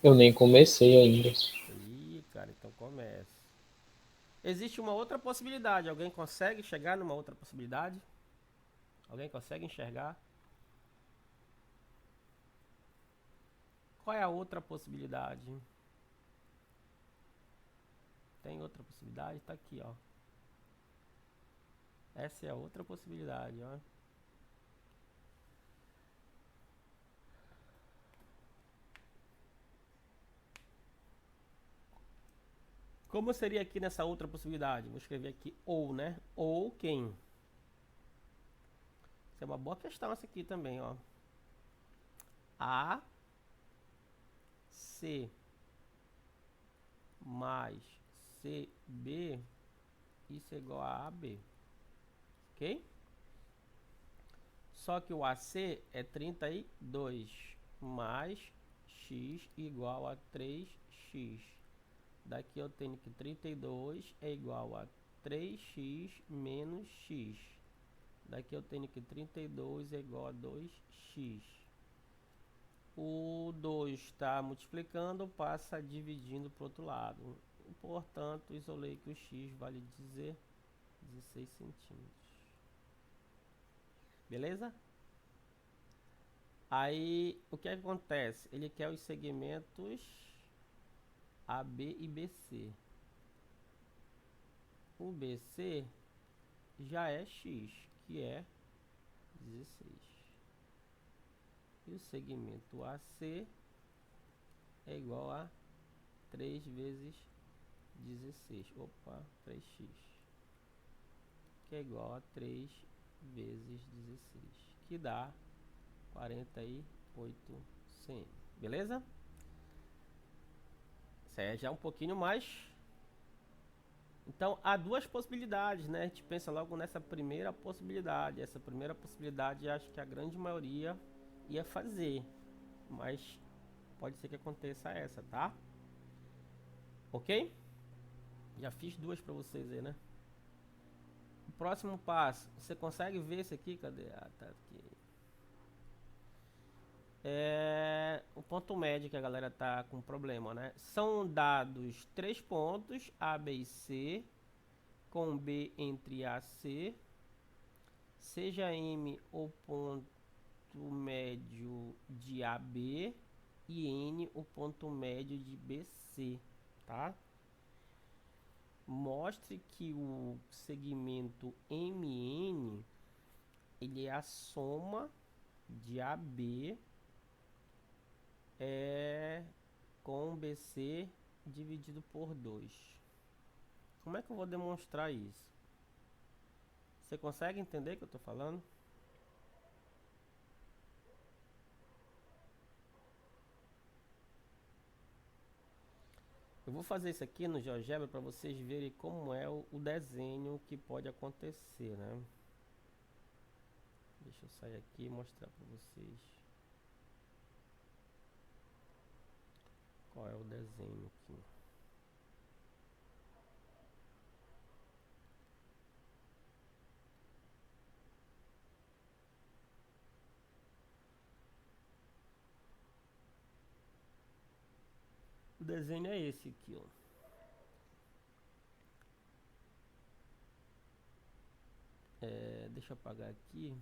Eu nem comecei ainda. Ih, cara, então comece. Existe uma outra possibilidade. Alguém consegue chegar numa outra possibilidade? Alguém consegue enxergar? Qual é a outra possibilidade? Tem outra possibilidade? Tá aqui, ó. Essa é a outra possibilidade, ó. Como seria aqui nessa outra possibilidade? Vou escrever aqui ou, né? Ou quem? Isso é uma boa questão essa aqui também, ó. A, C mais CB, isso é igual a AB. Ok? Só que o AC é 32 mais x igual a 3x. Daqui eu tenho que 32 é igual a 3x menos x. Daqui eu tenho que 32 é igual a 2x. O 2 está multiplicando, passa dividindo para o outro lado. Portanto, isolei que o x vale 16 centímetros. Beleza? Aí, o que acontece? Ele quer os segmentos AB e BC. O BC já é x, que é 16. E o segmento AC é igual a 3 vezes 16. Opa, 3x. Que é igual a 3 vezes 16. Que dá 48 cm. Beleza? Isso aí é já um pouquinho mais. Então, há duas possibilidades, né? A gente pensa logo nessa primeira possibilidade. Essa primeira possibilidade, acho que a grande maioria ia fazer. Mas pode ser que aconteça essa, tá? Ok? Já fiz duas para vocês aí, né? O próximo passo. Você consegue ver esse aqui? Cadê? Ah, tá aqui. O ponto médio que a galera tá com problema, né? São dados 3 pontos, A, B e C, com B entre A e C, seja M o ponto médio de AB e N o ponto médio de BC, tá? Mostre que o segmento MN ele é a soma de AB com BC dividido por 2. Como é que eu vou demonstrar isso? Você consegue entender o que eu estou falando? Eu vou fazer isso aqui no GeoGebra para vocês verem como é o desenho que pode acontecer, né? Deixa eu sair aqui e mostrar para vocês qual é o desenho aqui. O desenho é esse aqui, ó. Deixa eu apagar aqui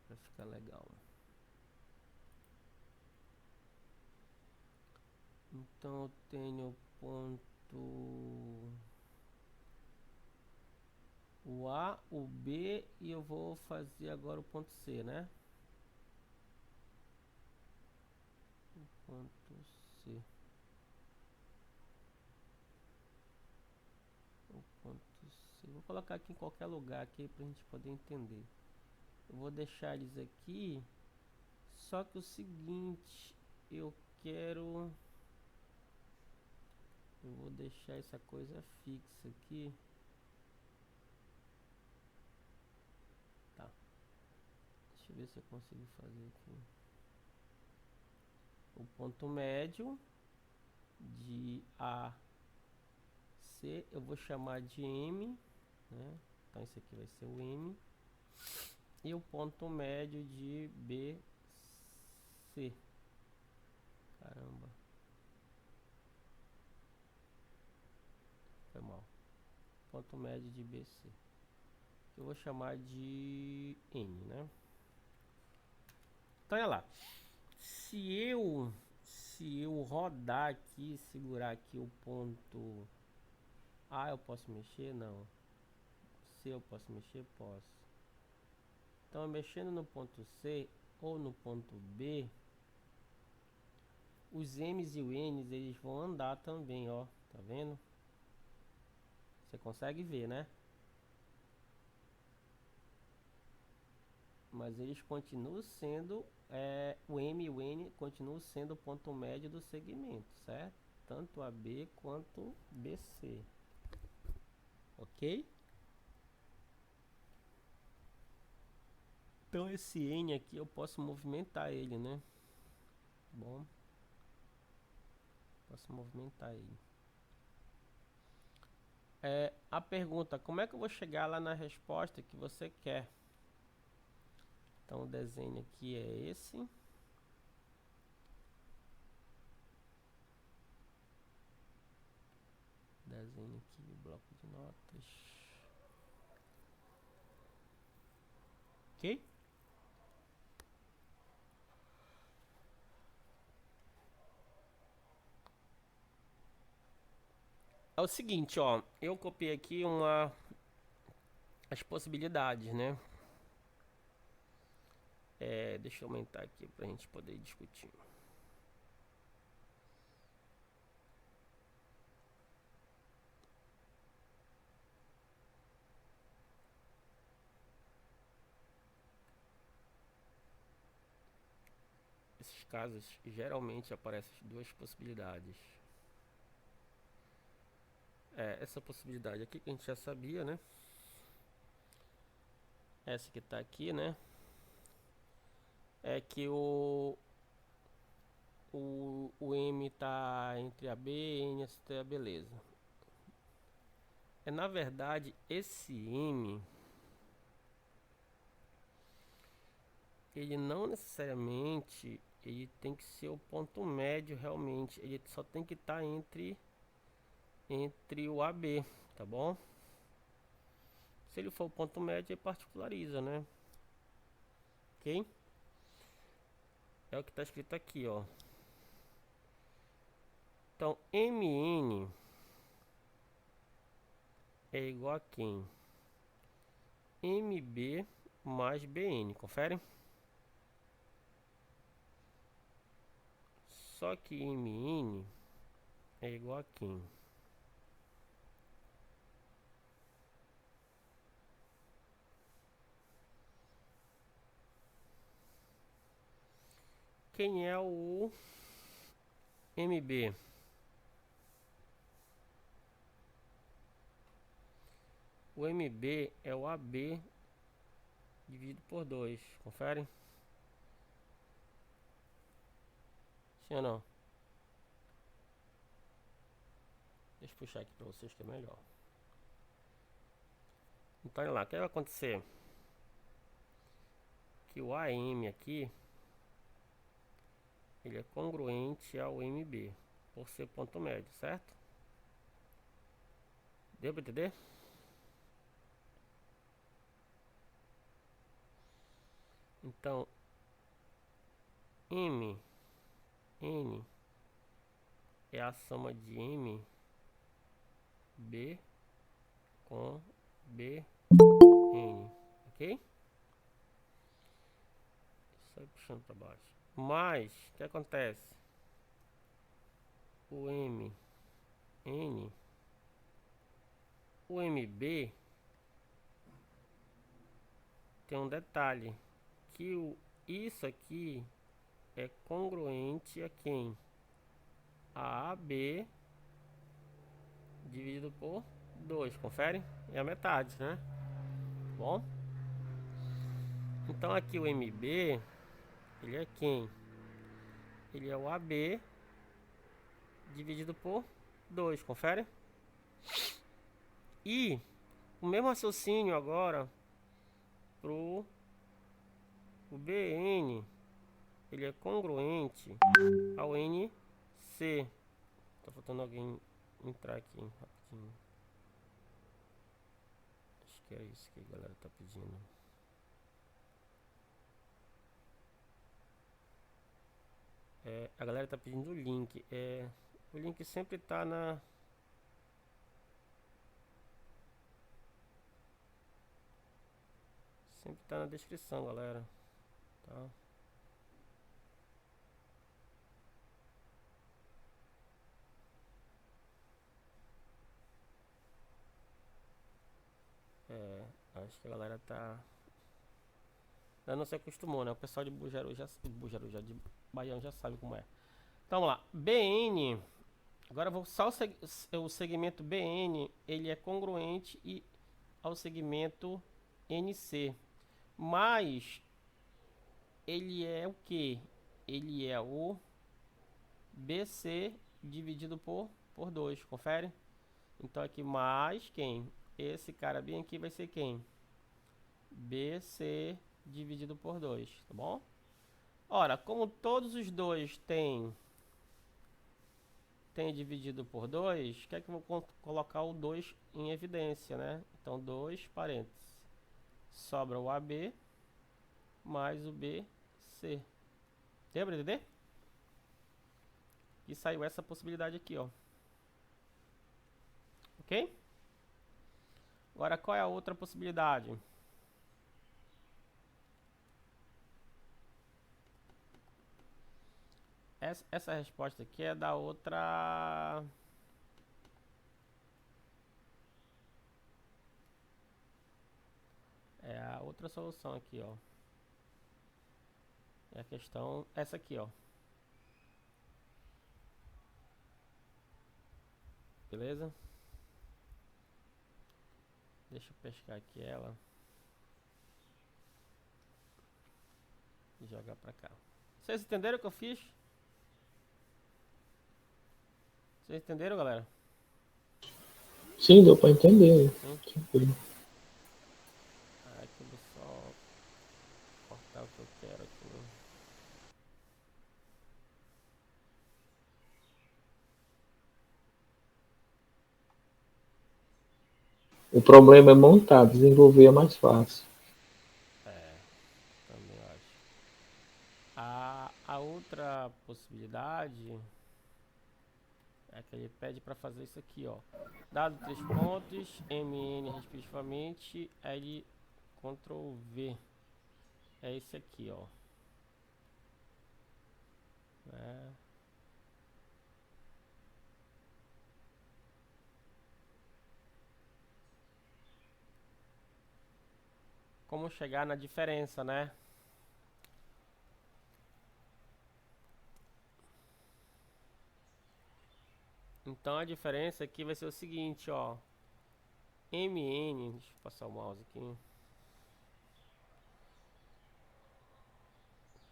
para ficar legal. Então eu tenho ponto o A, o B e eu vou fazer agora o ponto C, né? O ponto C. O ponto C. Vou colocar aqui em qualquer lugar aqui pra gente poder entender. Eu vou deixar eles aqui. Só que o seguinte, eu vou deixar essa coisa fixa aqui. Tá. Deixa eu ver se eu consigo fazer aqui. O ponto médio de A, C, eu vou chamar de M, né? Então esse aqui vai ser o M. E o ponto médio de B, C. Caramba. Foi mal. Ponto médio de BC. Eu vou chamar de N, né? Então, olha lá. Se eu rodar aqui, segurar aqui o ponto A, eu posso mexer? Não. C, eu posso mexer? Posso. Então, mexendo no ponto C ou no ponto B, os M's e os N's, eles vão andar também, ó. Tá vendo? Você consegue ver, né? Mas eles continuam sendo, o M e o N continuam sendo o ponto médio do segmento, certo? Tanto AB quanto BC. Ok? Então esse N aqui eu posso movimentar ele, né? Bom. Posso movimentar ele. A pergunta, como é que eu vou chegar lá na resposta que você quer? Então o desenho aqui é esse. Desenho aqui o bloco de notas. Ok? É o seguinte, ó, eu copiei aqui as possibilidades, né? Deixa eu aumentar aqui pra gente poder discutir. Esses casos geralmente aparecem duas possibilidades. Essa possibilidade aqui que a gente já sabia, né? Essa que tá aqui, né? É que o M tá entre a B e N, essa beleza. Na verdade, esse M, ele não necessariamente ele tem que ser o ponto médio realmente. Ele só tem que estar entre o AB, tá bom? Se ele for o ponto médio, ele particulariza, né? Ok? É o que está escrito aqui, ó. Então, MN é igual a quem? MB mais BN, confere? Só que MN é igual a quem? Quem é o MB? O MB é o AB dividido por 2. Confere? Sim ou não? Deixa eu puxar aqui para vocês que é melhor. Então, olha lá, o que vai acontecer? Que o AM aqui, ele é congruente ao MB, por ser ponto médio, certo? Deu para entender? Então, M, N é a soma de M, B com B, N, ok? Só puxando para baixo. Mas, o que acontece? O M, N, o MB tem um detalhe, que isso aqui é congruente a quem? A AB dividido por 2, confere? É a metade, né? Bom? Então aqui o MB, ele é quem? Ele é o AB dividido por 2, confere? E o mesmo raciocínio agora pro o BN, ele é congruente ao NC. Tá faltando alguém entrar aqui rapidinho. Acho que é isso que a galera tá pedindo. A galera tá pedindo o link. O link sempre tá na... Sempre tá na descrição, galera. Tá? Acho que a galera tá... Ainda não se acostumou, né? O pessoal de Bujaru já de Baião já sabe como é. Então vamos lá. BN. Agora vou só o segmento BN, ele é congruente ao segmento NC. Mas ele é o que? Ele é o BC dividido por 2, confere? Então aqui mais quem? Esse cara bem aqui vai ser quem? BC dividido por 2, tá bom? Ora, como todos os dois têm dividido por 2, quer que eu vou colocar o 2 em evidência, né? Então 2 parênteses. Sobra o AB mais o BC. Deu pra entender? E saiu essa possibilidade aqui, ó. Ok? Agora, qual é a outra possibilidade? Essa resposta aqui é da outra... É a outra solução aqui, ó. É a questão... Essa aqui, ó. Beleza? Deixa eu pescar aqui ela. E jogar pra cá. Vocês entenderam o que eu fiz? Vocês entenderam, galera? Sim, deu para entender. Aqui eu vou só cortar o que eu quero aqui. O problema é montar, desenvolver é mais fácil. Também acho. A outra possibilidade é que ele pede para fazer isso aqui, ó. Dado 3 pontos, MN respectivamente, L Ctrl V. É esse aqui, ó. Como chegar na diferença, né? Então a diferença aqui vai ser o seguinte, ó. MN, deixa eu passar o mouse aqui.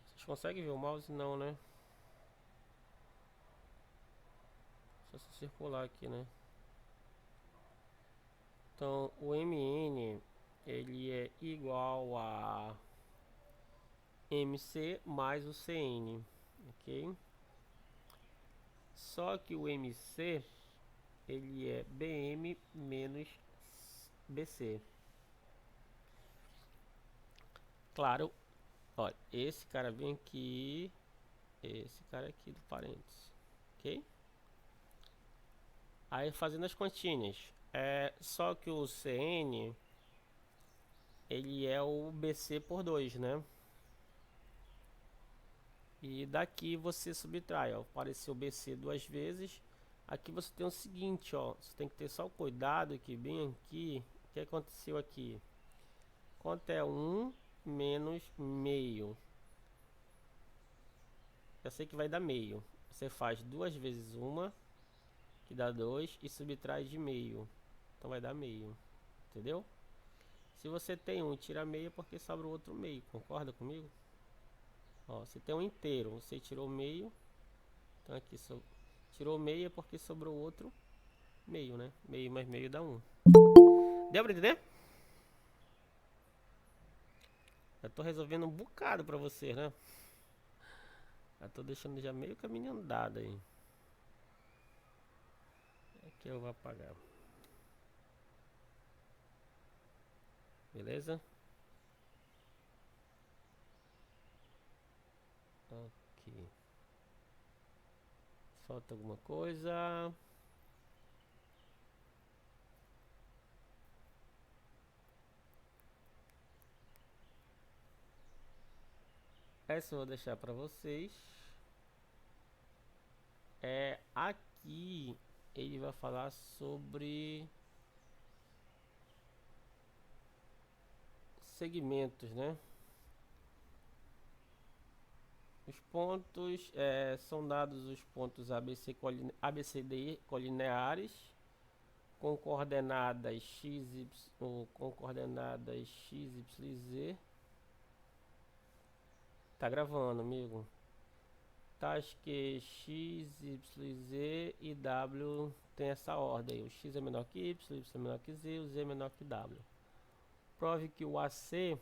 Vocês conseguem ver o mouse? Não, né? Só se circular aqui, né? Então, o MN, ele é igual a MC mais o CN, ok? Só que o MC, ele é BM menos BC. Claro, olha, esse cara vem aqui, esse cara aqui do parênteses, ok? Aí fazendo as continhas, só que o CN, ele é o BC por 2, né? E daqui você subtrai, ó, apareceu BC duas vezes. Aqui você tem o seguinte, ó, você tem que ter só o cuidado que bem aqui, o que aconteceu aqui? Quanto é 1 menos meio? Eu sei que vai dar meio. Você faz duas vezes uma, que dá 2, e subtrai de meio. Então vai dar meio, entendeu? Se você tem um e tira meio, é porque sobra o outro meio, concorda comigo? Ó, você tem um inteiro, você tirou meio, então aqui tirou meio é porque sobrou outro meio, né? Meio mais meio dá 1. Deu pra entender? Eu tô resolvendo um bocado pra vocês, né? Eu tô deixando já meio caminho andado aí. Aqui eu vou apagar. Beleza? Ok. Falta alguma coisa? Essa eu vou deixar para vocês. Aqui ele vai falar sobre segmentos, né? Os pontos são dados os pontos ABCD colineares com coordenadas x, y, com coordenadas x, y e z. Tá gravando, amigo? Tais que x, y, z e w tem essa ordem. O x é menor que y, o y é menor que z, o z é menor que w. Prove que o AC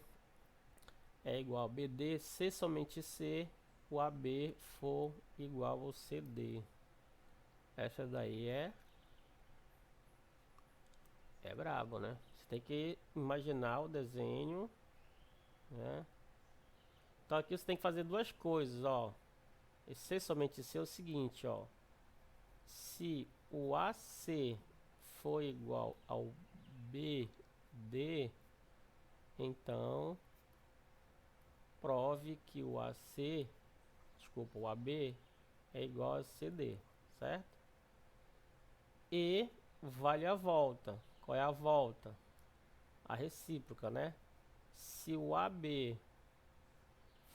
é igual a BD se somente C o AB for igual ao CD. Essa daí é brabo, né? Você tem que imaginar o desenho, né? Então aqui você tem que fazer duas coisas, ó. E C somente C é o seguinte, ó. Se o AC for igual ao BD, então prove que o AC, desculpa, o AB é igual a CD, certo? E vale a volta. Qual é a volta? A recíproca, né? Se o AB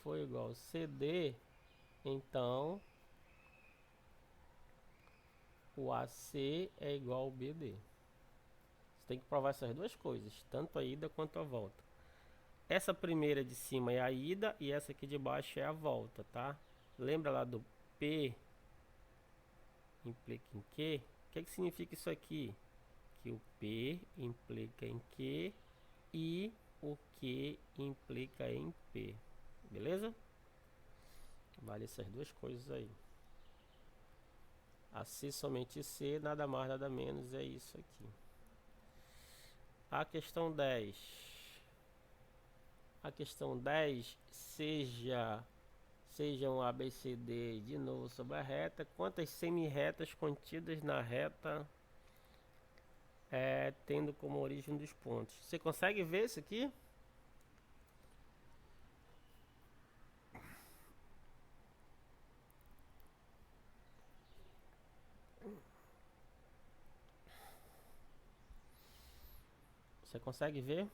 for igual ao CD, então o AC é igual ao BD. Você tem que provar essas duas coisas, tanto a ida quanto a volta. Essa primeira de cima é a ida e essa aqui de baixo é a volta, tá? Lembra lá do P implica em Q? O que significa isso aqui? Que o P implica em Q e o Q implica em P. Beleza? Vale essas duas coisas aí. A C somente C, nada mais, nada menos, é isso aqui. A questão 10. A questão 10, sejam ABCD de novo sobre a reta. Quantas semi-retas contidas na reta tendo como origem dos pontos? Você consegue ver isso aqui? Você consegue ver?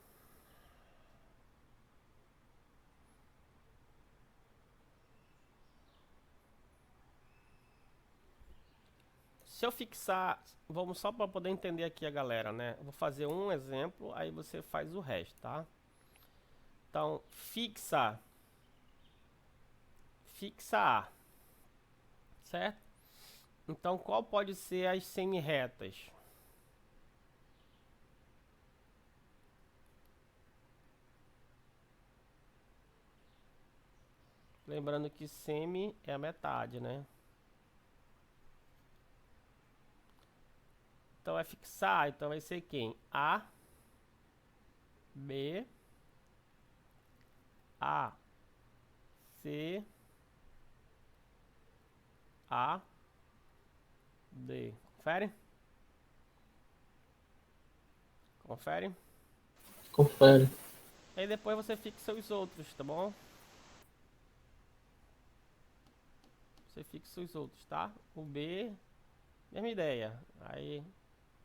Se eu fixar, vamos só para poder entender aqui a galera, né? Eu vou fazer um exemplo, aí você faz o resto, tá? Então, fixa A, certo? Então, qual pode ser as semi-retas? Lembrando que semi é a metade, né? Então, é fixar, então vai ser quem? A, B, A, C, A, D. Confere? Confere? Confere. Aí depois você fixa os outros, tá bom? Você fixa os outros, tá? O B, mesma ideia. Aí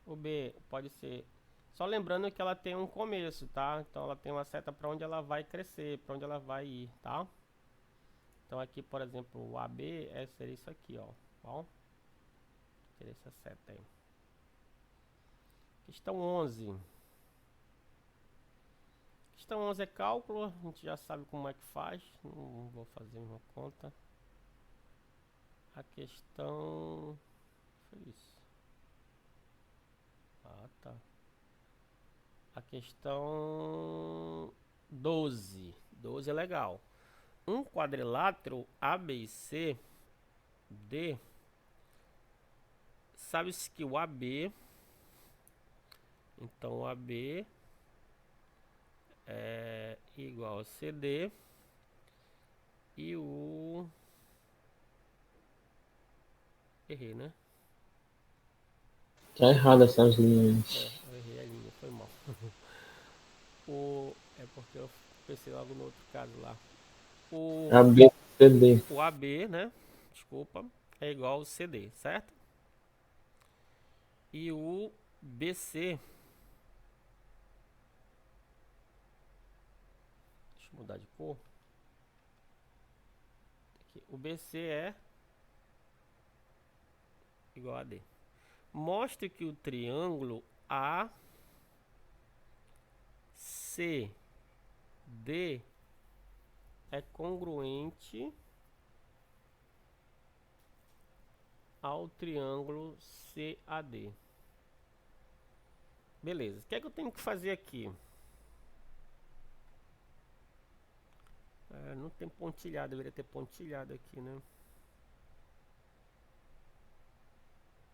o B pode ser... Só lembrando que ela tem um começo, tá? Então ela tem uma seta para onde ela vai crescer, para onde ela vai ir, tá? Então aqui, por exemplo, o AB seria isso aqui, ó. Bom? Seria essa seta aí. Questão 11. Questão 11 é cálculo, a gente já sabe como é que faz. Não vou fazer uma conta. A questão... Foi isso. Ah, tá. A questão 12. 12 é legal. Um quadrilátero ABC D. Sabe-se que o AB... Então o AB é igual a CD. E o... Errei, né? Tá errado essas linhas. Eu errei a linha, foi mal. É porque eu pensei logo no outro caso lá. ABCD. O AB, né? Desculpa. É igual ao CD, certo? E o BC... Deixa eu mudar de cor. Aqui. O BC é igual a D. Mostre que o triângulo ACD é congruente ao triângulo CAD. Beleza. O que é que eu tenho que fazer aqui? Não tem pontilhado, deveria ter pontilhado aqui, né?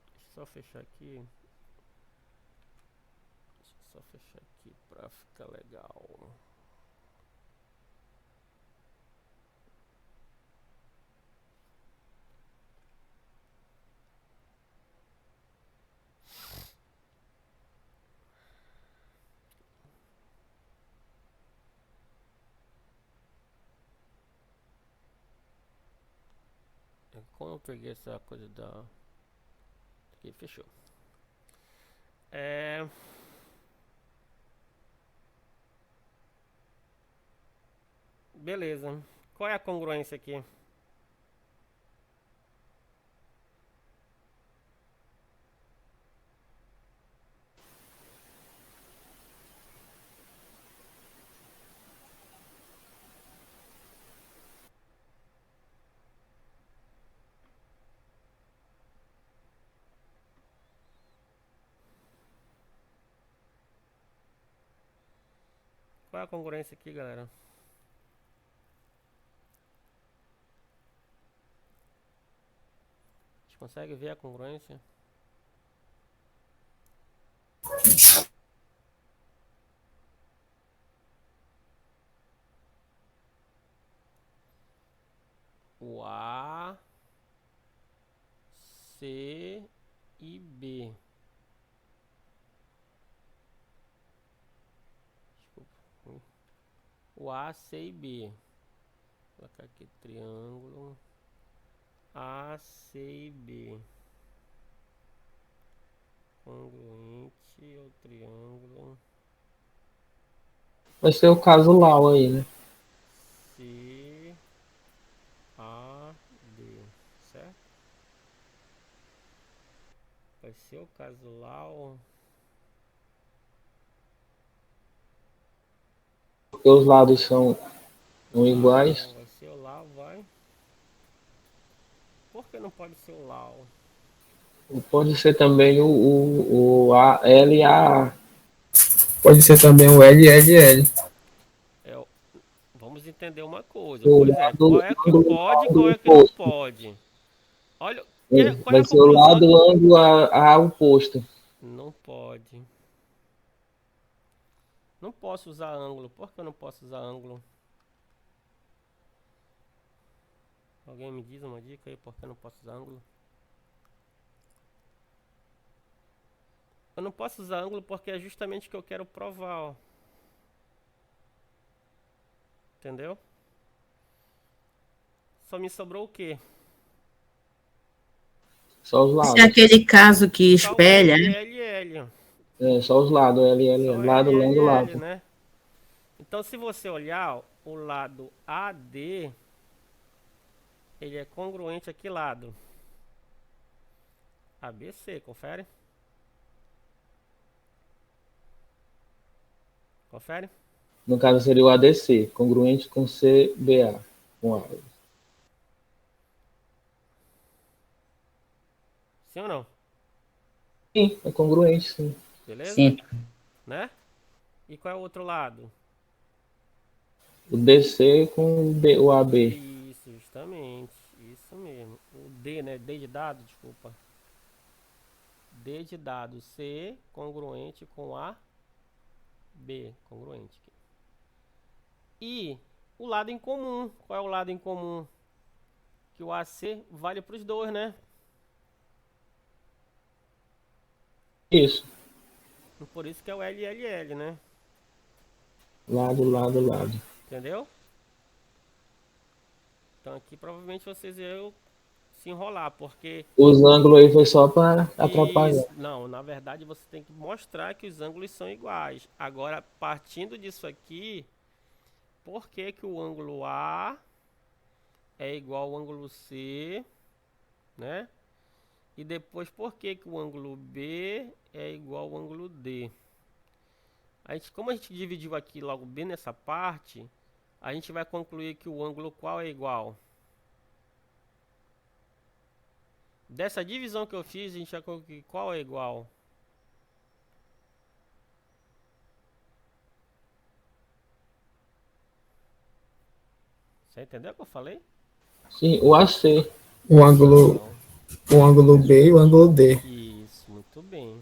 Deixa eu só fechar aqui. Deixa eu só fechar aqui pra ficar legal. Como eu peguei essa coisa da... Aqui, fechou. Beleza. Qual é a congruência aqui? Qual é a congruência aqui, galera? A gente consegue ver a congruência? O A, C e B. Desculpa. O A, C e B. Vou colocar aqui triângulo A, C e B. Congruente ao triângulo Vai ser o caso Lau aí, né? C, A, D, certo? Vai ser o casual. Porque os lados são iguais. Não, vai ser o Lau, vai. Por que não pode ser o Lau? Pode ser também o L e a A. Pode ser também o LLL. Vamos entender uma coisa. O Por exemplo, lado, qual é que ângulo, pode e qual ângulo é que não oposto. pode? Olha, qual é Vai a ser o conclusão? lado, ângulo, a oposto. Não pode. Não posso usar ângulo. Por que eu não posso usar ângulo? Alguém me diz uma dica aí por que eu não posso usar ângulo? Eu não posso usar ângulo porque é justamente o que eu quero provar, ó. Entendeu? Só me sobrou o quê? Só os Se lados. é aquele caso que Só o espelha, LLL. Só os lados, L, Só lado, lado, LLL, lado. né? Então, se você olhar, ó, o lado AD, ele é congruente a que lado? ABC, confere? Confere? No caso seria o ADC, congruente com CBA. Com A. Sim ou não? Sim, é congruente, sim. Beleza? Sim. Né? E qual é o outro lado? O DC com o AB. Isso, justamente. Isso mesmo. O D, né? D de dado, desculpa. D de dado. C congruente com A. B congruente. E o lado em comum. Qual é o lado em comum? Que o AC vale para os dois, né? Isso. Por isso que é o LLL, né? Lado, lado, lado. Entendeu? Então aqui provavelmente vocês iam se enrolar, porque... Os ângulos aí foi só para atrapalhar. Não, na verdade você tem que mostrar que os ângulos são iguais. Agora, partindo disso aqui, por que que o ângulo A é igual ao ângulo C, né? E depois, por que que o ângulo B é igual ao ângulo D? Como a gente dividiu aqui logo bem nessa parte, a gente vai concluir que o ângulo qual é igual? Dessa divisão que eu fiz, a gente vai concluir qual é igual? Você entendeu o que eu falei? Sim, o AC. O ângulo B e o ângulo D. Isso, muito bem.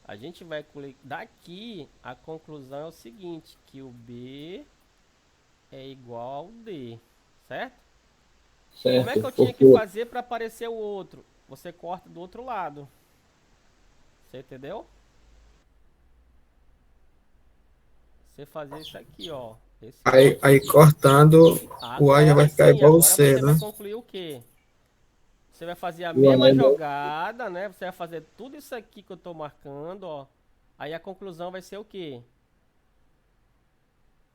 A gente vai concluir daqui, a conclusão é o seguinte, que o B é igual ao D, certo? Certo. Como é que eu tinha que fazer para aparecer o outro? Você corta do outro lado. Você entendeu? Você fazer isso aqui, ó. Aí cortando, o A já vai ficar igual ao C, você né? vai concluir o quê? Você vai fazer a O mesma anel- jogada, né? Você vai fazer tudo isso aqui que eu tô marcando, ó. Aí a conclusão vai ser o quê?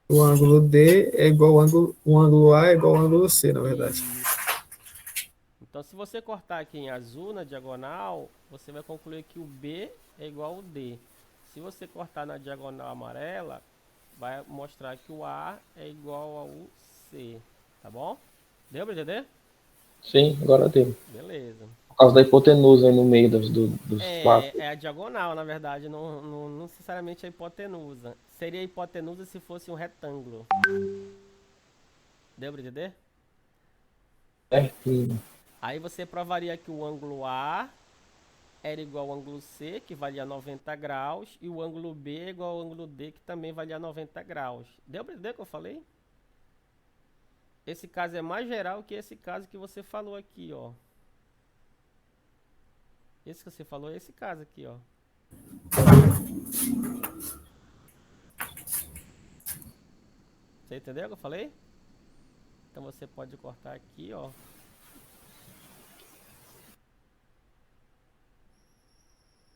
O ângulo D é igual ao ângulo, o ângulo A é igual ao ângulo C, na verdade. Então, se você cortar aqui em azul na diagonal, você vai concluir que o B é igual ao D. Se você cortar na diagonal amarela, vai mostrar que o A é igual ao C, tá bom? Deu pra entender? Sim, agora deu. Beleza. Por causa da hipotenusa aí no meio dos quatro. É a diagonal, na verdade, não necessariamente a hipotenusa. Seria a hipotenusa se fosse um retângulo. Deu pra entender? Certinho. Aí você provaria que o ângulo A era igual ao ângulo C, que valia 90 graus, e o ângulo B é igual ao ângulo D, que também valia 90 graus. Deu pra entender o que eu falei? Esse caso é mais geral que esse caso que você falou aqui, ó. Esse que você falou é esse caso aqui, ó. Você entendeu o que eu falei? Então você pode cortar aqui, ó.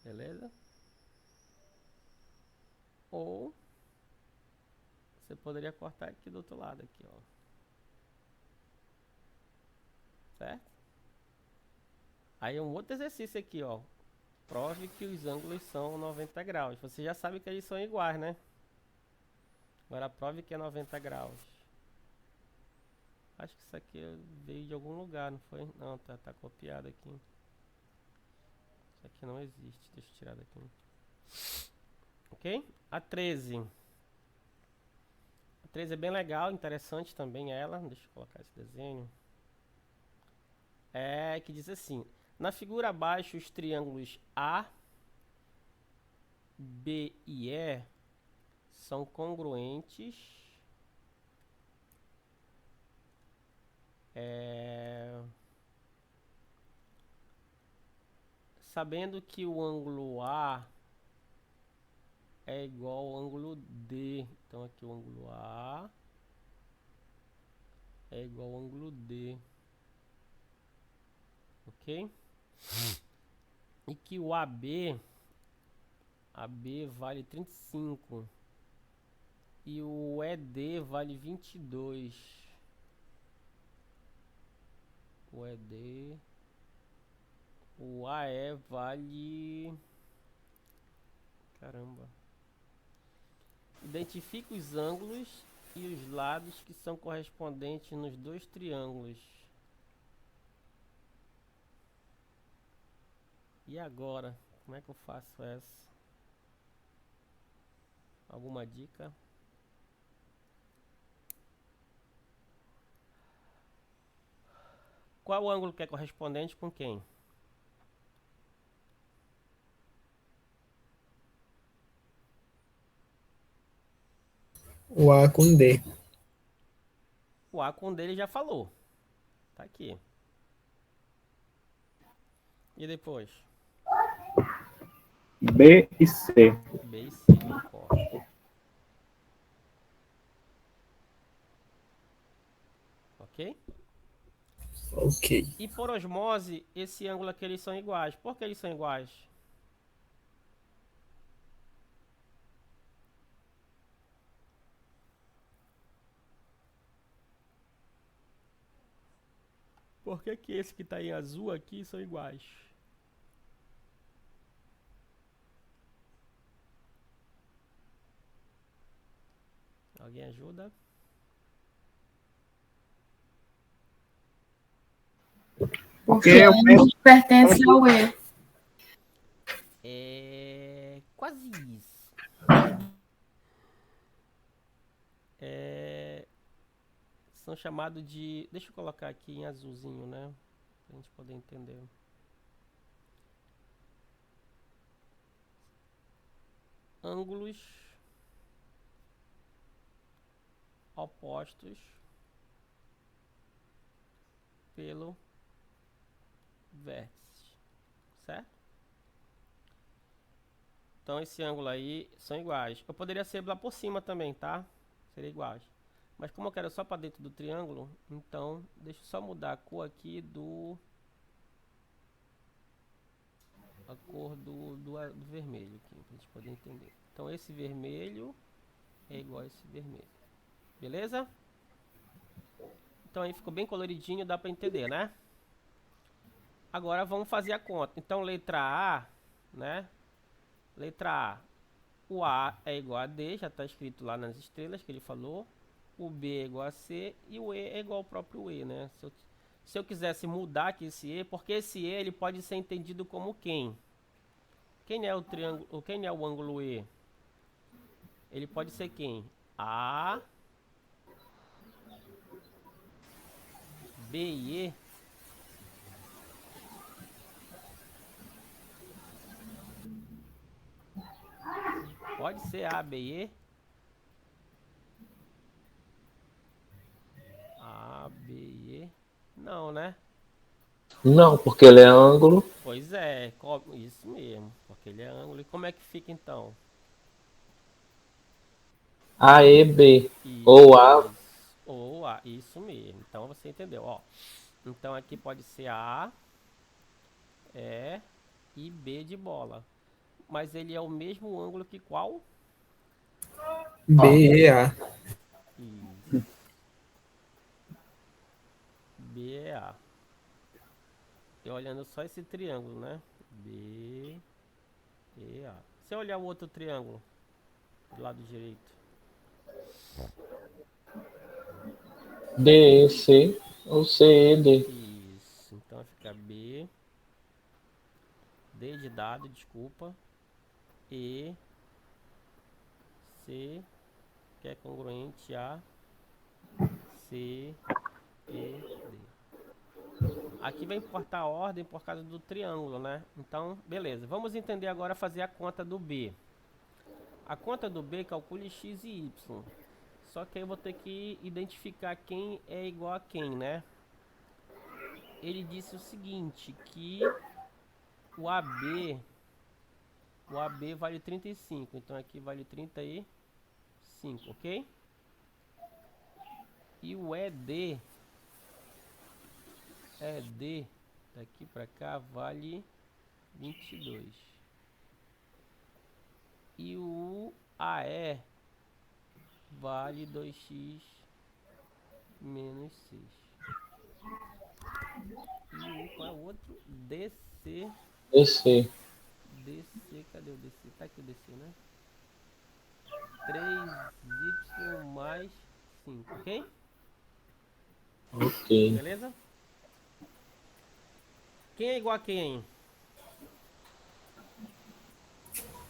Beleza? Ou você poderia cortar aqui do outro lado aqui, ó. Certo? Aí um outro exercício aqui, ó. Prove que os ângulos são 90 graus. Você já sabe que eles são iguais, né? Agora prove que é 90 graus. Acho que isso aqui veio de algum lugar, não foi? Não, tá copiado aqui. Isso aqui não existe. Deixa eu tirar daqui. Ok? A 13. A 13 é bem legal, interessante também ela. Deixa eu colocar esse desenho. É que diz assim: na figura abaixo, os triângulos A, B e E são congruentes. Sabendo que o ângulo A é igual ao ângulo D. Então aqui o ângulo A é igual ao ângulo D. Ok? E que o AB vale 35 e o ED vale 22. O ED, o AE vale, caramba. Identifique os ângulos e os lados que são correspondentes nos dois triângulos. E agora, como é que eu faço essa? Alguma dica? Qual o ângulo que é correspondente com quem? O A com D. O A com D ele já falou. Tá aqui. E depois? B e C. B e C, concordo. Ok? Ok. E por osmose, esse ângulo aqui eles são iguais. Por que eles são iguais? Por que que esse que está em azul aqui são iguais? Alguém ajuda? Porque ambos pertencem ao E. É quase isso. São chamados de... Deixa eu colocar aqui em azulzinho, né? Pra gente poder entender. Ângulos opostos pelo vértice, certo? Então esse ângulo aí são iguais. Eu poderia ser lá por cima também, tá? Seria iguais. Mas como eu quero só para dentro do triângulo, então deixa eu só mudar a cor aqui a cor do vermelho aqui, pra gente poder entender. Então esse vermelho é igual a esse vermelho. Beleza? Então aí ficou bem coloridinho, dá para entender, né? Agora vamos fazer a conta. Então letra A, né? Letra A. O A é igual a D, já está escrito lá nas estrelas que ele falou. O B é igual a C e o E é igual ao próprio E, né? Se eu quisesse mudar aqui esse E, porque esse E ele pode ser entendido como quem? Quem é o triângulo, quem é o ângulo E? Ele pode ser quem? A, B e E. Pode ser A, B e E. A, B e E. Não, né? Não, porque ele é ângulo. Pois é, isso mesmo. Porque ele é ângulo. E como é que fica então? AEB. Isso, Ou A. ou A, isso mesmo. Então você entendeu, ó. Então aqui pode ser A, E e B de bola. Mas ele é o mesmo ângulo que qual? BEA. Isso. BA. E olhando só esse triângulo, né? B, EA. Se eu olhar o outro triângulo do lado direito, DEC ou CED. isso. Então fica B, D de dado, desculpa, E, C, que é congruente a C, E, D. Aqui vai importar a ordem por causa do triângulo, né? Então, beleza. Vamos entender agora fazer a conta do B. A conta do B calcule x e y. Só que aí eu vou ter que identificar quem é igual a quem, né? Ele disse o seguinte, que o AB vale 35. Então aqui vale 35, ok? E o ED daqui pra cá vale 22. E o AE vale 2x menos 6. E o qual é o outro? DC. DC. Cadê o DC? Tá aqui o DC, né? 3y mais 5, ok? Ok. Beleza? Quem é igual a quem?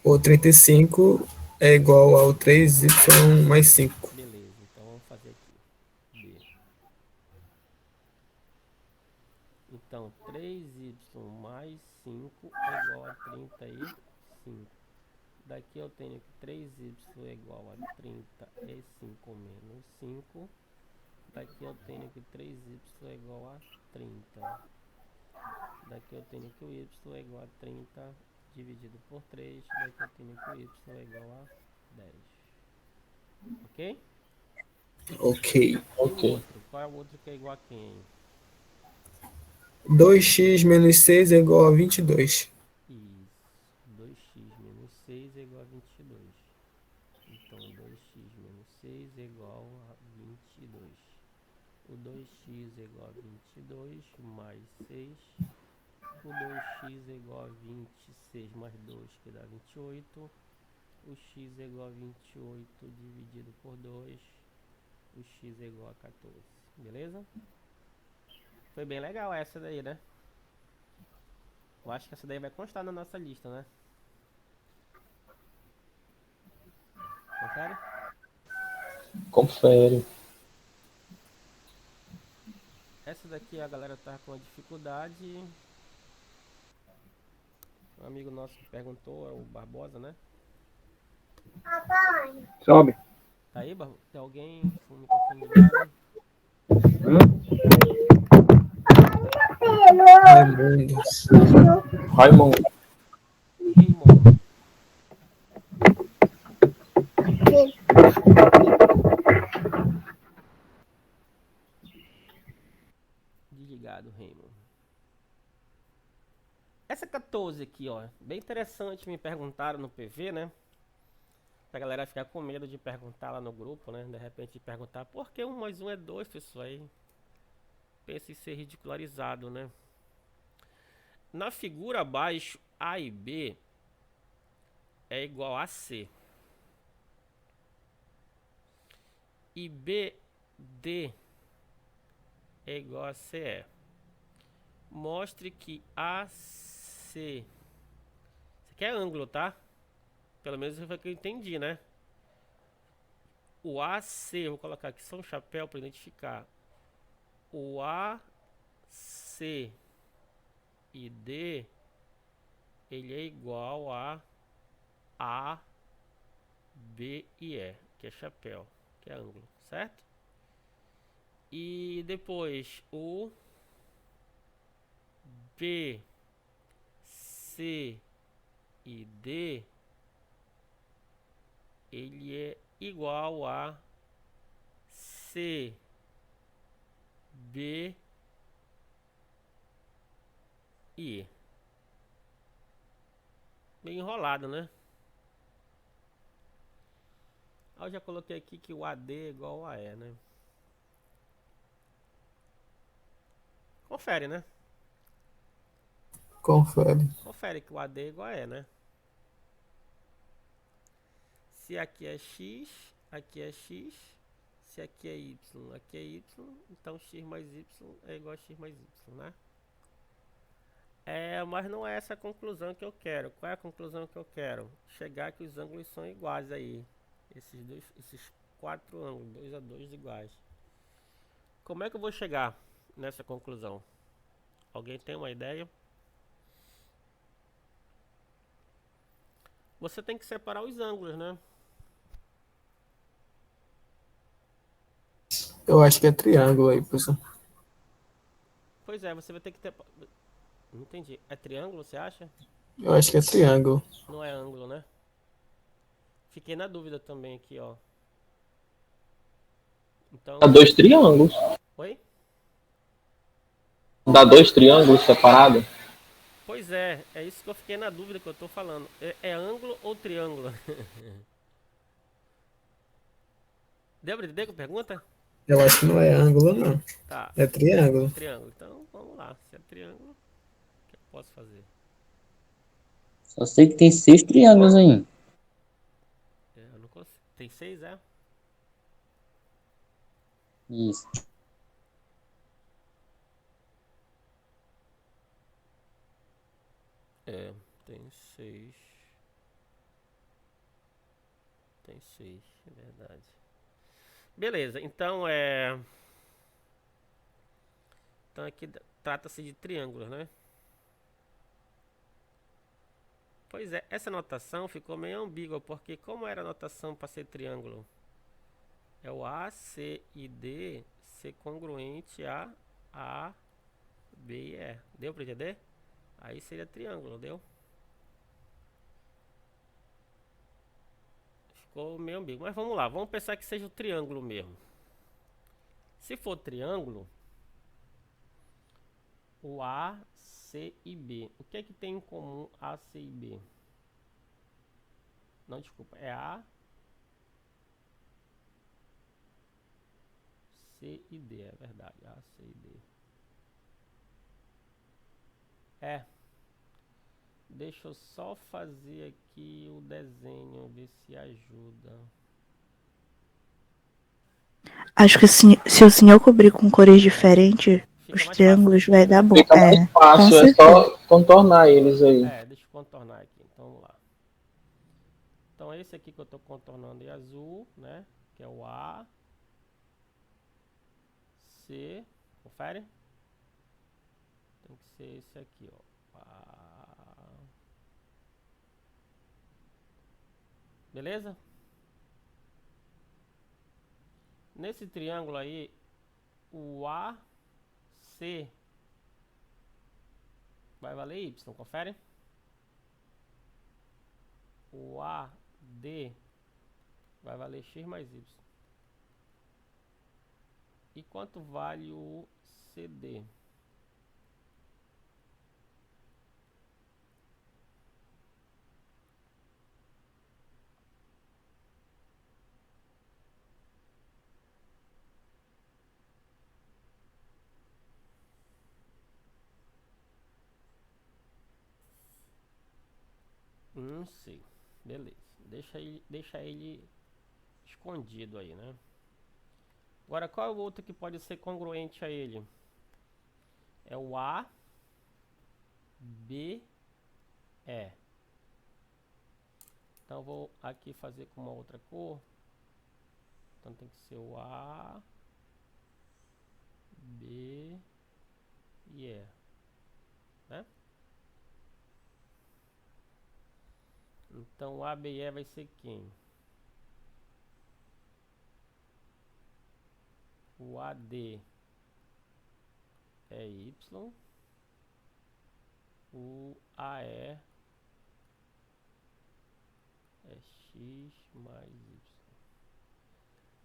O 35 é igual ao 3y mais 5. Beleza, então vamos fazer aqui. B. Então, 3y mais 5 é igual a 35. Daqui eu tenho que 3y é igual a 35 menos 5. Daqui eu tenho que 3y é igual a 30. Daqui eu tenho que o y é igual a 30 dividido por 3. Daqui eu tenho que o y é igual a 10. Ok? Ok. E o outro? Qual é o outro que é igual a quem? 2x menos 6 é igual a 22. Isso. 2x menos 6 é igual a 22. Então 2x menos 6 é igual a 22. O 2x é igual a 22 mais 6. O 2x é igual a 26 mais 2, que dá 28. O x é igual a 28 dividido por 2. O x é igual a 14. Beleza? Foi bem legal essa daí, né? Eu acho que essa daí vai constar na nossa lista, né? Confere? Confere. Essa daqui a galera tá com uma dificuldade. Um amigo nosso que perguntou é o Barbosa, né? Sobe. Tá aí, Barbosa? Tem alguém com o microfone ligado? Raimundo. Raymond. Desligado, Raymond. Essa 14 aqui, ó, bem interessante, me perguntaram no PV, né? A galera ficar com medo de perguntar lá no grupo, né? De repente perguntar por que 1 mais 1 é 2, pessoal. Aí pensa em ser ridicularizado, né? Na figura abaixo, A e B é igual a C. E BD é igual a CE. Mostre que AC... Isso aqui é ângulo, tá? Pelo menos foi o que eu entendi, né? O AC, eu vou colocar aqui só um chapéu para identificar. O AC e D, ele é igual a B e E, que é chapéu, que é ângulo, certo? E depois o B, C e D, ele é igual a C, B e E. Bem enrolado, né? Eu já coloquei aqui que o AD é igual a E, né? Confere, né? Confere. Confere que o AD é igual a E, né? Se aqui é x, aqui é x. Se aqui é y, aqui é y. Então x mais y é igual a x mais y, né? Mas não é essa a conclusão que eu quero. Qual é a conclusão que eu quero? Chegar que os ângulos são iguais aí. Esses 4 ângulos, 2 a 2 iguais. Como é que eu vou chegar nessa conclusão? Alguém tem uma ideia? Você tem que separar os ângulos, né? Eu acho que é triângulo aí, professor. Pois é, você vai ter que ter... Não entendi. É triângulo, você acha? Eu acho que é triângulo. Não é ângulo, né? Fiquei na dúvida também aqui, ó. Então... Dá 2 triângulos. Oi? Dá 2 triângulos separados. Pois é isso que eu fiquei na dúvida que eu tô falando. É ângulo ou triângulo? Deu pra entender com a pergunta? Eu acho que não é ângulo, não. Tá. É triângulo. Triângulo. Então, vamos lá. Se é triângulo, o que eu posso fazer? Só sei que tem 6 triângulos aí. Eu não consigo. Tem 6, é? Isso. Tem 6. Tem 6, é verdade. Beleza, então Então aqui trata-se de triângulos, né? Pois é, essa notação ficou meio ambígua, porque como era a notação para ser triângulo? É o A, C e D ser congruente a, B e E. Deu para entender? Aí seria triângulo, deu? Ficou meio ambíguo. Mas vamos lá, vamos pensar que seja o triângulo mesmo. Se for triângulo, o A, C e B. O que é que tem em comum A, C e B? Não, desculpa. É A, C e D. É verdade. A, C e D. Deixa eu só fazer aqui o desenho, ver se ajuda. Acho que se o senhor cobrir com cores diferentes, os triângulos vai dar bom. Fica mais fácil, é só contornar eles aí. Deixa eu contornar aqui, então vamos lá. Então esse aqui que eu estou contornando em azul, né? Que é o A, C, confere? Tem que ser esse aqui, ó. Beleza? Nesse triângulo aí, o AC vai valer Y, confere? O AD vai valer X mais Y. E quanto vale o CD? Não sei. Beleza. Deixa ele escondido aí, né? Agora, qual é o outro que pode ser congruente a ele? É o A, B, E. Então, vou aqui fazer com uma outra cor. Então, tem que ser o A, B e E. Né? Então, A, B e E vai ser quem? O AD é Y. O AE é X mais Y.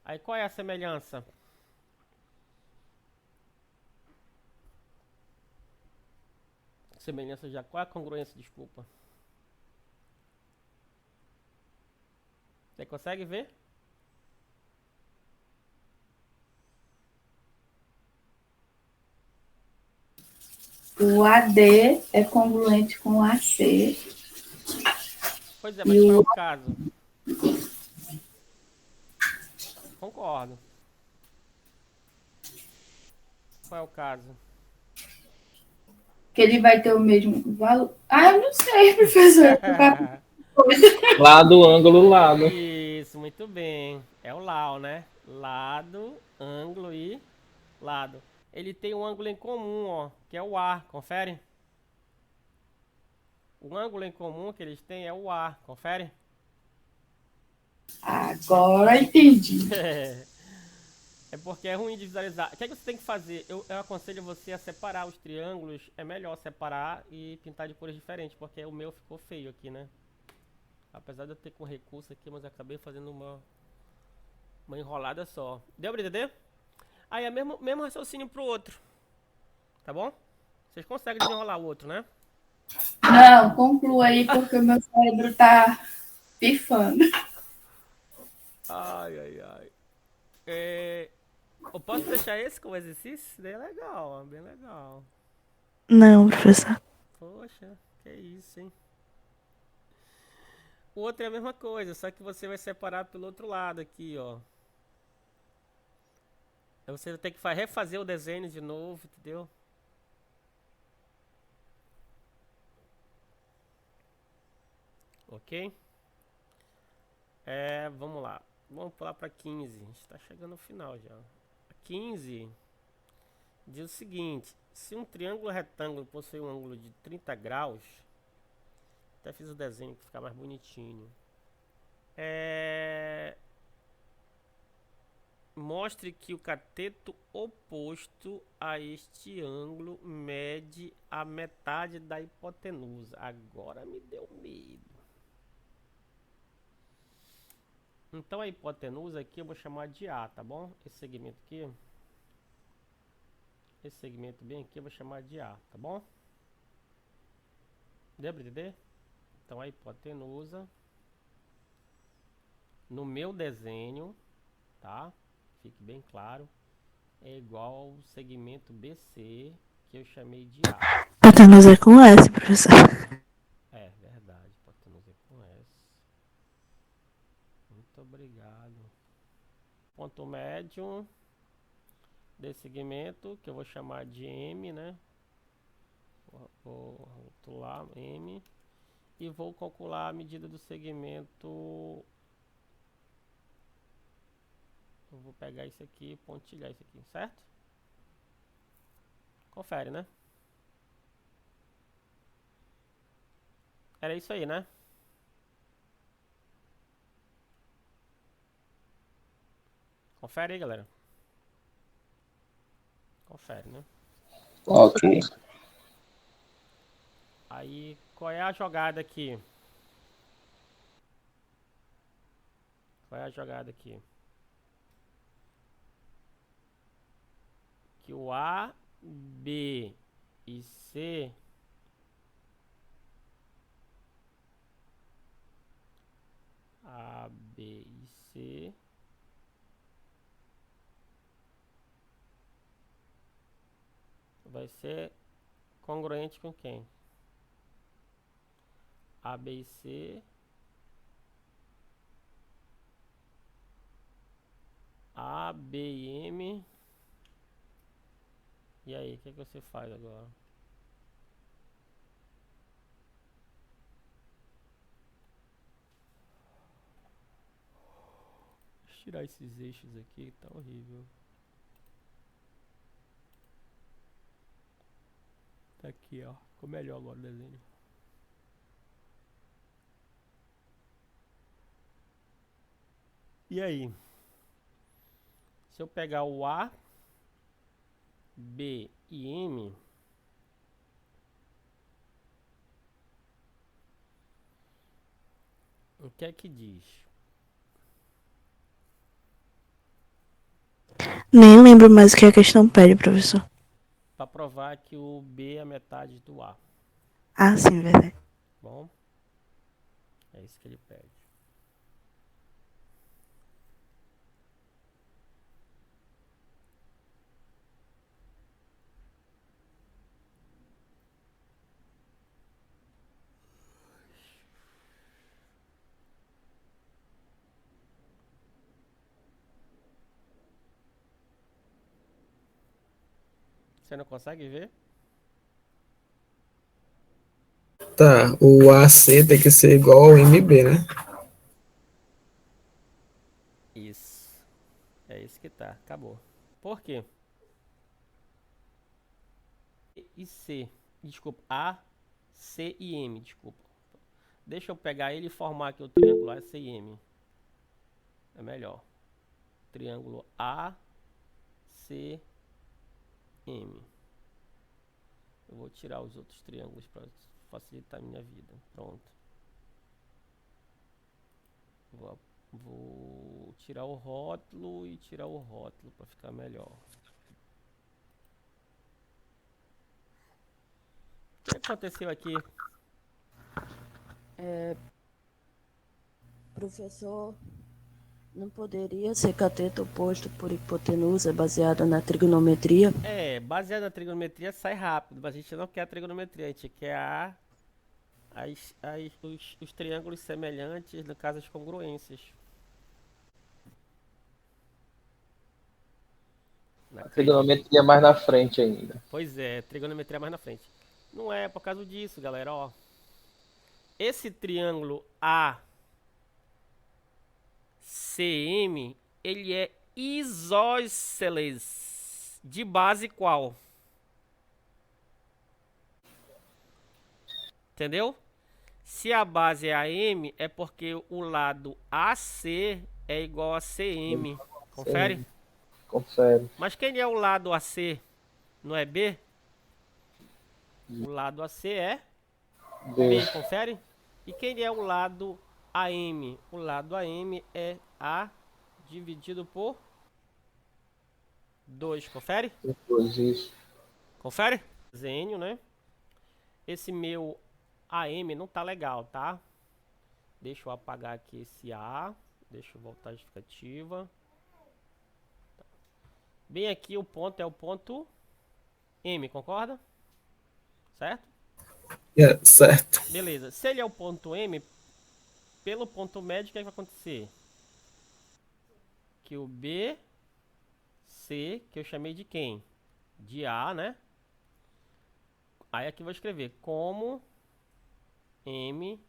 Aí, qual é a semelhança? Semelhança já. Qual é a congruência? Desculpa. Você consegue ver? O AD é congruente com o AC. Pois é, mas qual é o caso? Concordo. Qual é o caso? Que ele vai ter o mesmo valor. Ah, eu não sei, professor. Lado, ângulo, lado. Isso, muito bem. É o Lau, né? Lado, ângulo e lado. Ele tem um ângulo em comum, ó, que é o A. Confere? O ângulo em comum que eles têm é o A. Confere? Agora entendi. É porque é ruim de visualizar. O que é que você tem que fazer? Eu aconselho você a separar os triângulos. É melhor separar e pintar de cores diferentes, porque o meu ficou feio aqui, né? Apesar de eu ter com recurso aqui, mas eu acabei fazendo uma enrolada só. Deu pra entender? Aí é mesmo raciocínio pro outro. Tá bom? Vocês conseguem desenrolar o outro, né? Não, conclua aí, porque o meu cérebro tá pifando. Ai, ai, ai. Eu posso deixar esse como exercício? Daí é legal, ó, bem legal. Não, professor. Poxa, que isso, hein? O outro é a mesma coisa, só que você vai separar pelo outro lado aqui, ó. Aí você vai ter que refazer o desenho de novo, entendeu? Ok? Vamos lá. Vamos pular para 15. A gente está chegando no final já. A 15 diz o seguinte: se um triângulo retângulo possui um ângulo de 30 graus, até fiz o desenho para ficar mais bonitinho. Mostre que o cateto oposto a este ângulo mede a metade da hipotenusa. Agora me deu medo. Então a hipotenusa aqui eu vou chamar de A, tá bom? Esse segmento aqui, esse segmento bem aqui eu vou chamar de A, tá bom? Deu pra entender? Então a hipotenusa no meu desenho, tá? Fique bem claro, é igual ao segmento BC que eu chamei de A. Hipotenusa é com S, professor. É verdade, hipotenusa é com S. Muito obrigado. Ponto médio desse segmento, que eu vou chamar de M, né? Vou rotular M. E vou calcular a medida do segmento. Eu vou pegar isso aqui e pontilhar isso aqui, certo? Confere, né? Era isso aí, né? Confere aí, galera. Confere, né? Ok. Aí, qual é a jogada aqui? Qual é a jogada aqui? Que o A, B e C A, B e C vai ser congruente com quem? A, B e C, A, B e M. E aí, o que você faz agora? Deixa eu tirar esses eixos aqui, tá horrível. Tá aqui, ó. Ficou melhor agora o desenho. E aí? Se eu pegar o A, B e M, o que é que diz? Nem lembro mais o que a questão pede, professor. Para provar que o B é a metade do A. Ah, sim, verdade. Bom, é isso que ele pede. Você não consegue ver? Tá, o AC tem que ser igual ao MB, né? Isso. É isso que tá. Acabou. Por quê? E C. Desculpa. A, C e M. Desculpa. Deixa eu pegar ele e formar aqui o triângulo AC e M. É melhor. Triângulo A, C, M. Eu vou tirar os outros triângulos para facilitar a minha vida. Pronto. Vou tirar o rótulo e tirar o rótulo para ficar melhor. O que aconteceu aqui? Professor, não poderia ser cateto oposto por hipotenusa baseada na trigonometria? É, baseado na trigonometria sai rápido, mas a gente não quer a trigonometria, a gente quer os triângulos semelhantes, no caso as congruências. A trigonometria mais na frente ainda. Pois é, trigonometria mais na frente. Não é por causa disso, galera, ó. Esse triângulo ACM, ele é isósceles de base qual? Entendeu? Se a base é AM, é porque o lado AC é igual a CM. Confere? Sim, confere. Mas quem é o lado AC? Não é B? O lado AC é B, confere? E quem é o lado AM? O lado AM é A dividido por 2, confere? Depois isso. Confere? Desenho, né? Esse meu AM não tá legal, tá? Deixa eu apagar aqui esse A. Deixa eu voltar a justificativa. Bem aqui o ponto é o ponto M, concorda? Certo? Certo. Beleza. Se ele é o ponto M, pelo ponto médio, o que vai acontecer? Que o B, C, que eu chamei de quem? De A, né? Aí aqui eu vou escrever como M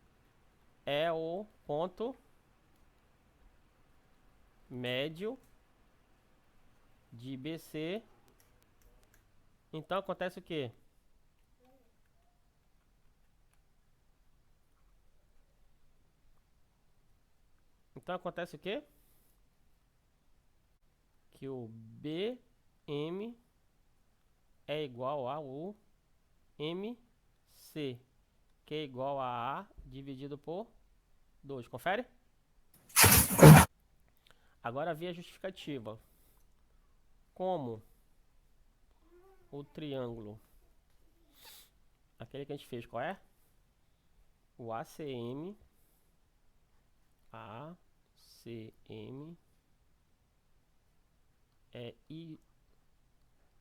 é o ponto médio de BC. Então acontece o quê? Então acontece o quê? Que o BM é igual ao MC, que é igual a A dividido por 2. Confere? Agora via justificativa. Como o triângulo, aquele que a gente fez, qual é? O ACM é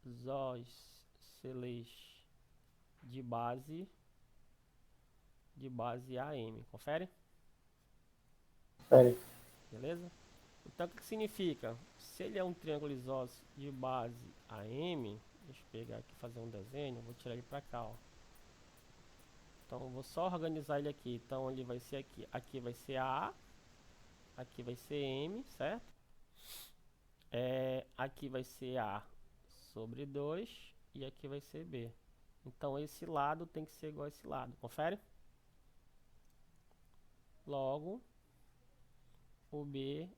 isósceles de base AM. Confere? Confere. Beleza? Então o que significa? Se ele é um triângulo isósceles de base AM, deixa eu pegar aqui e fazer um desenho, vou tirar ele pra cá, ó. Então eu vou só organizar ele aqui. Então ele vai ser aqui. Aqui vai ser A, aqui vai ser M, certo? Aqui vai ser A sobre 2 e aqui vai ser B. Então esse lado tem que ser igual a esse lado. Confere? Logo, o B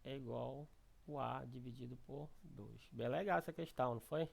é igual o A dividido por 2. Bem legal essa questão, não foi?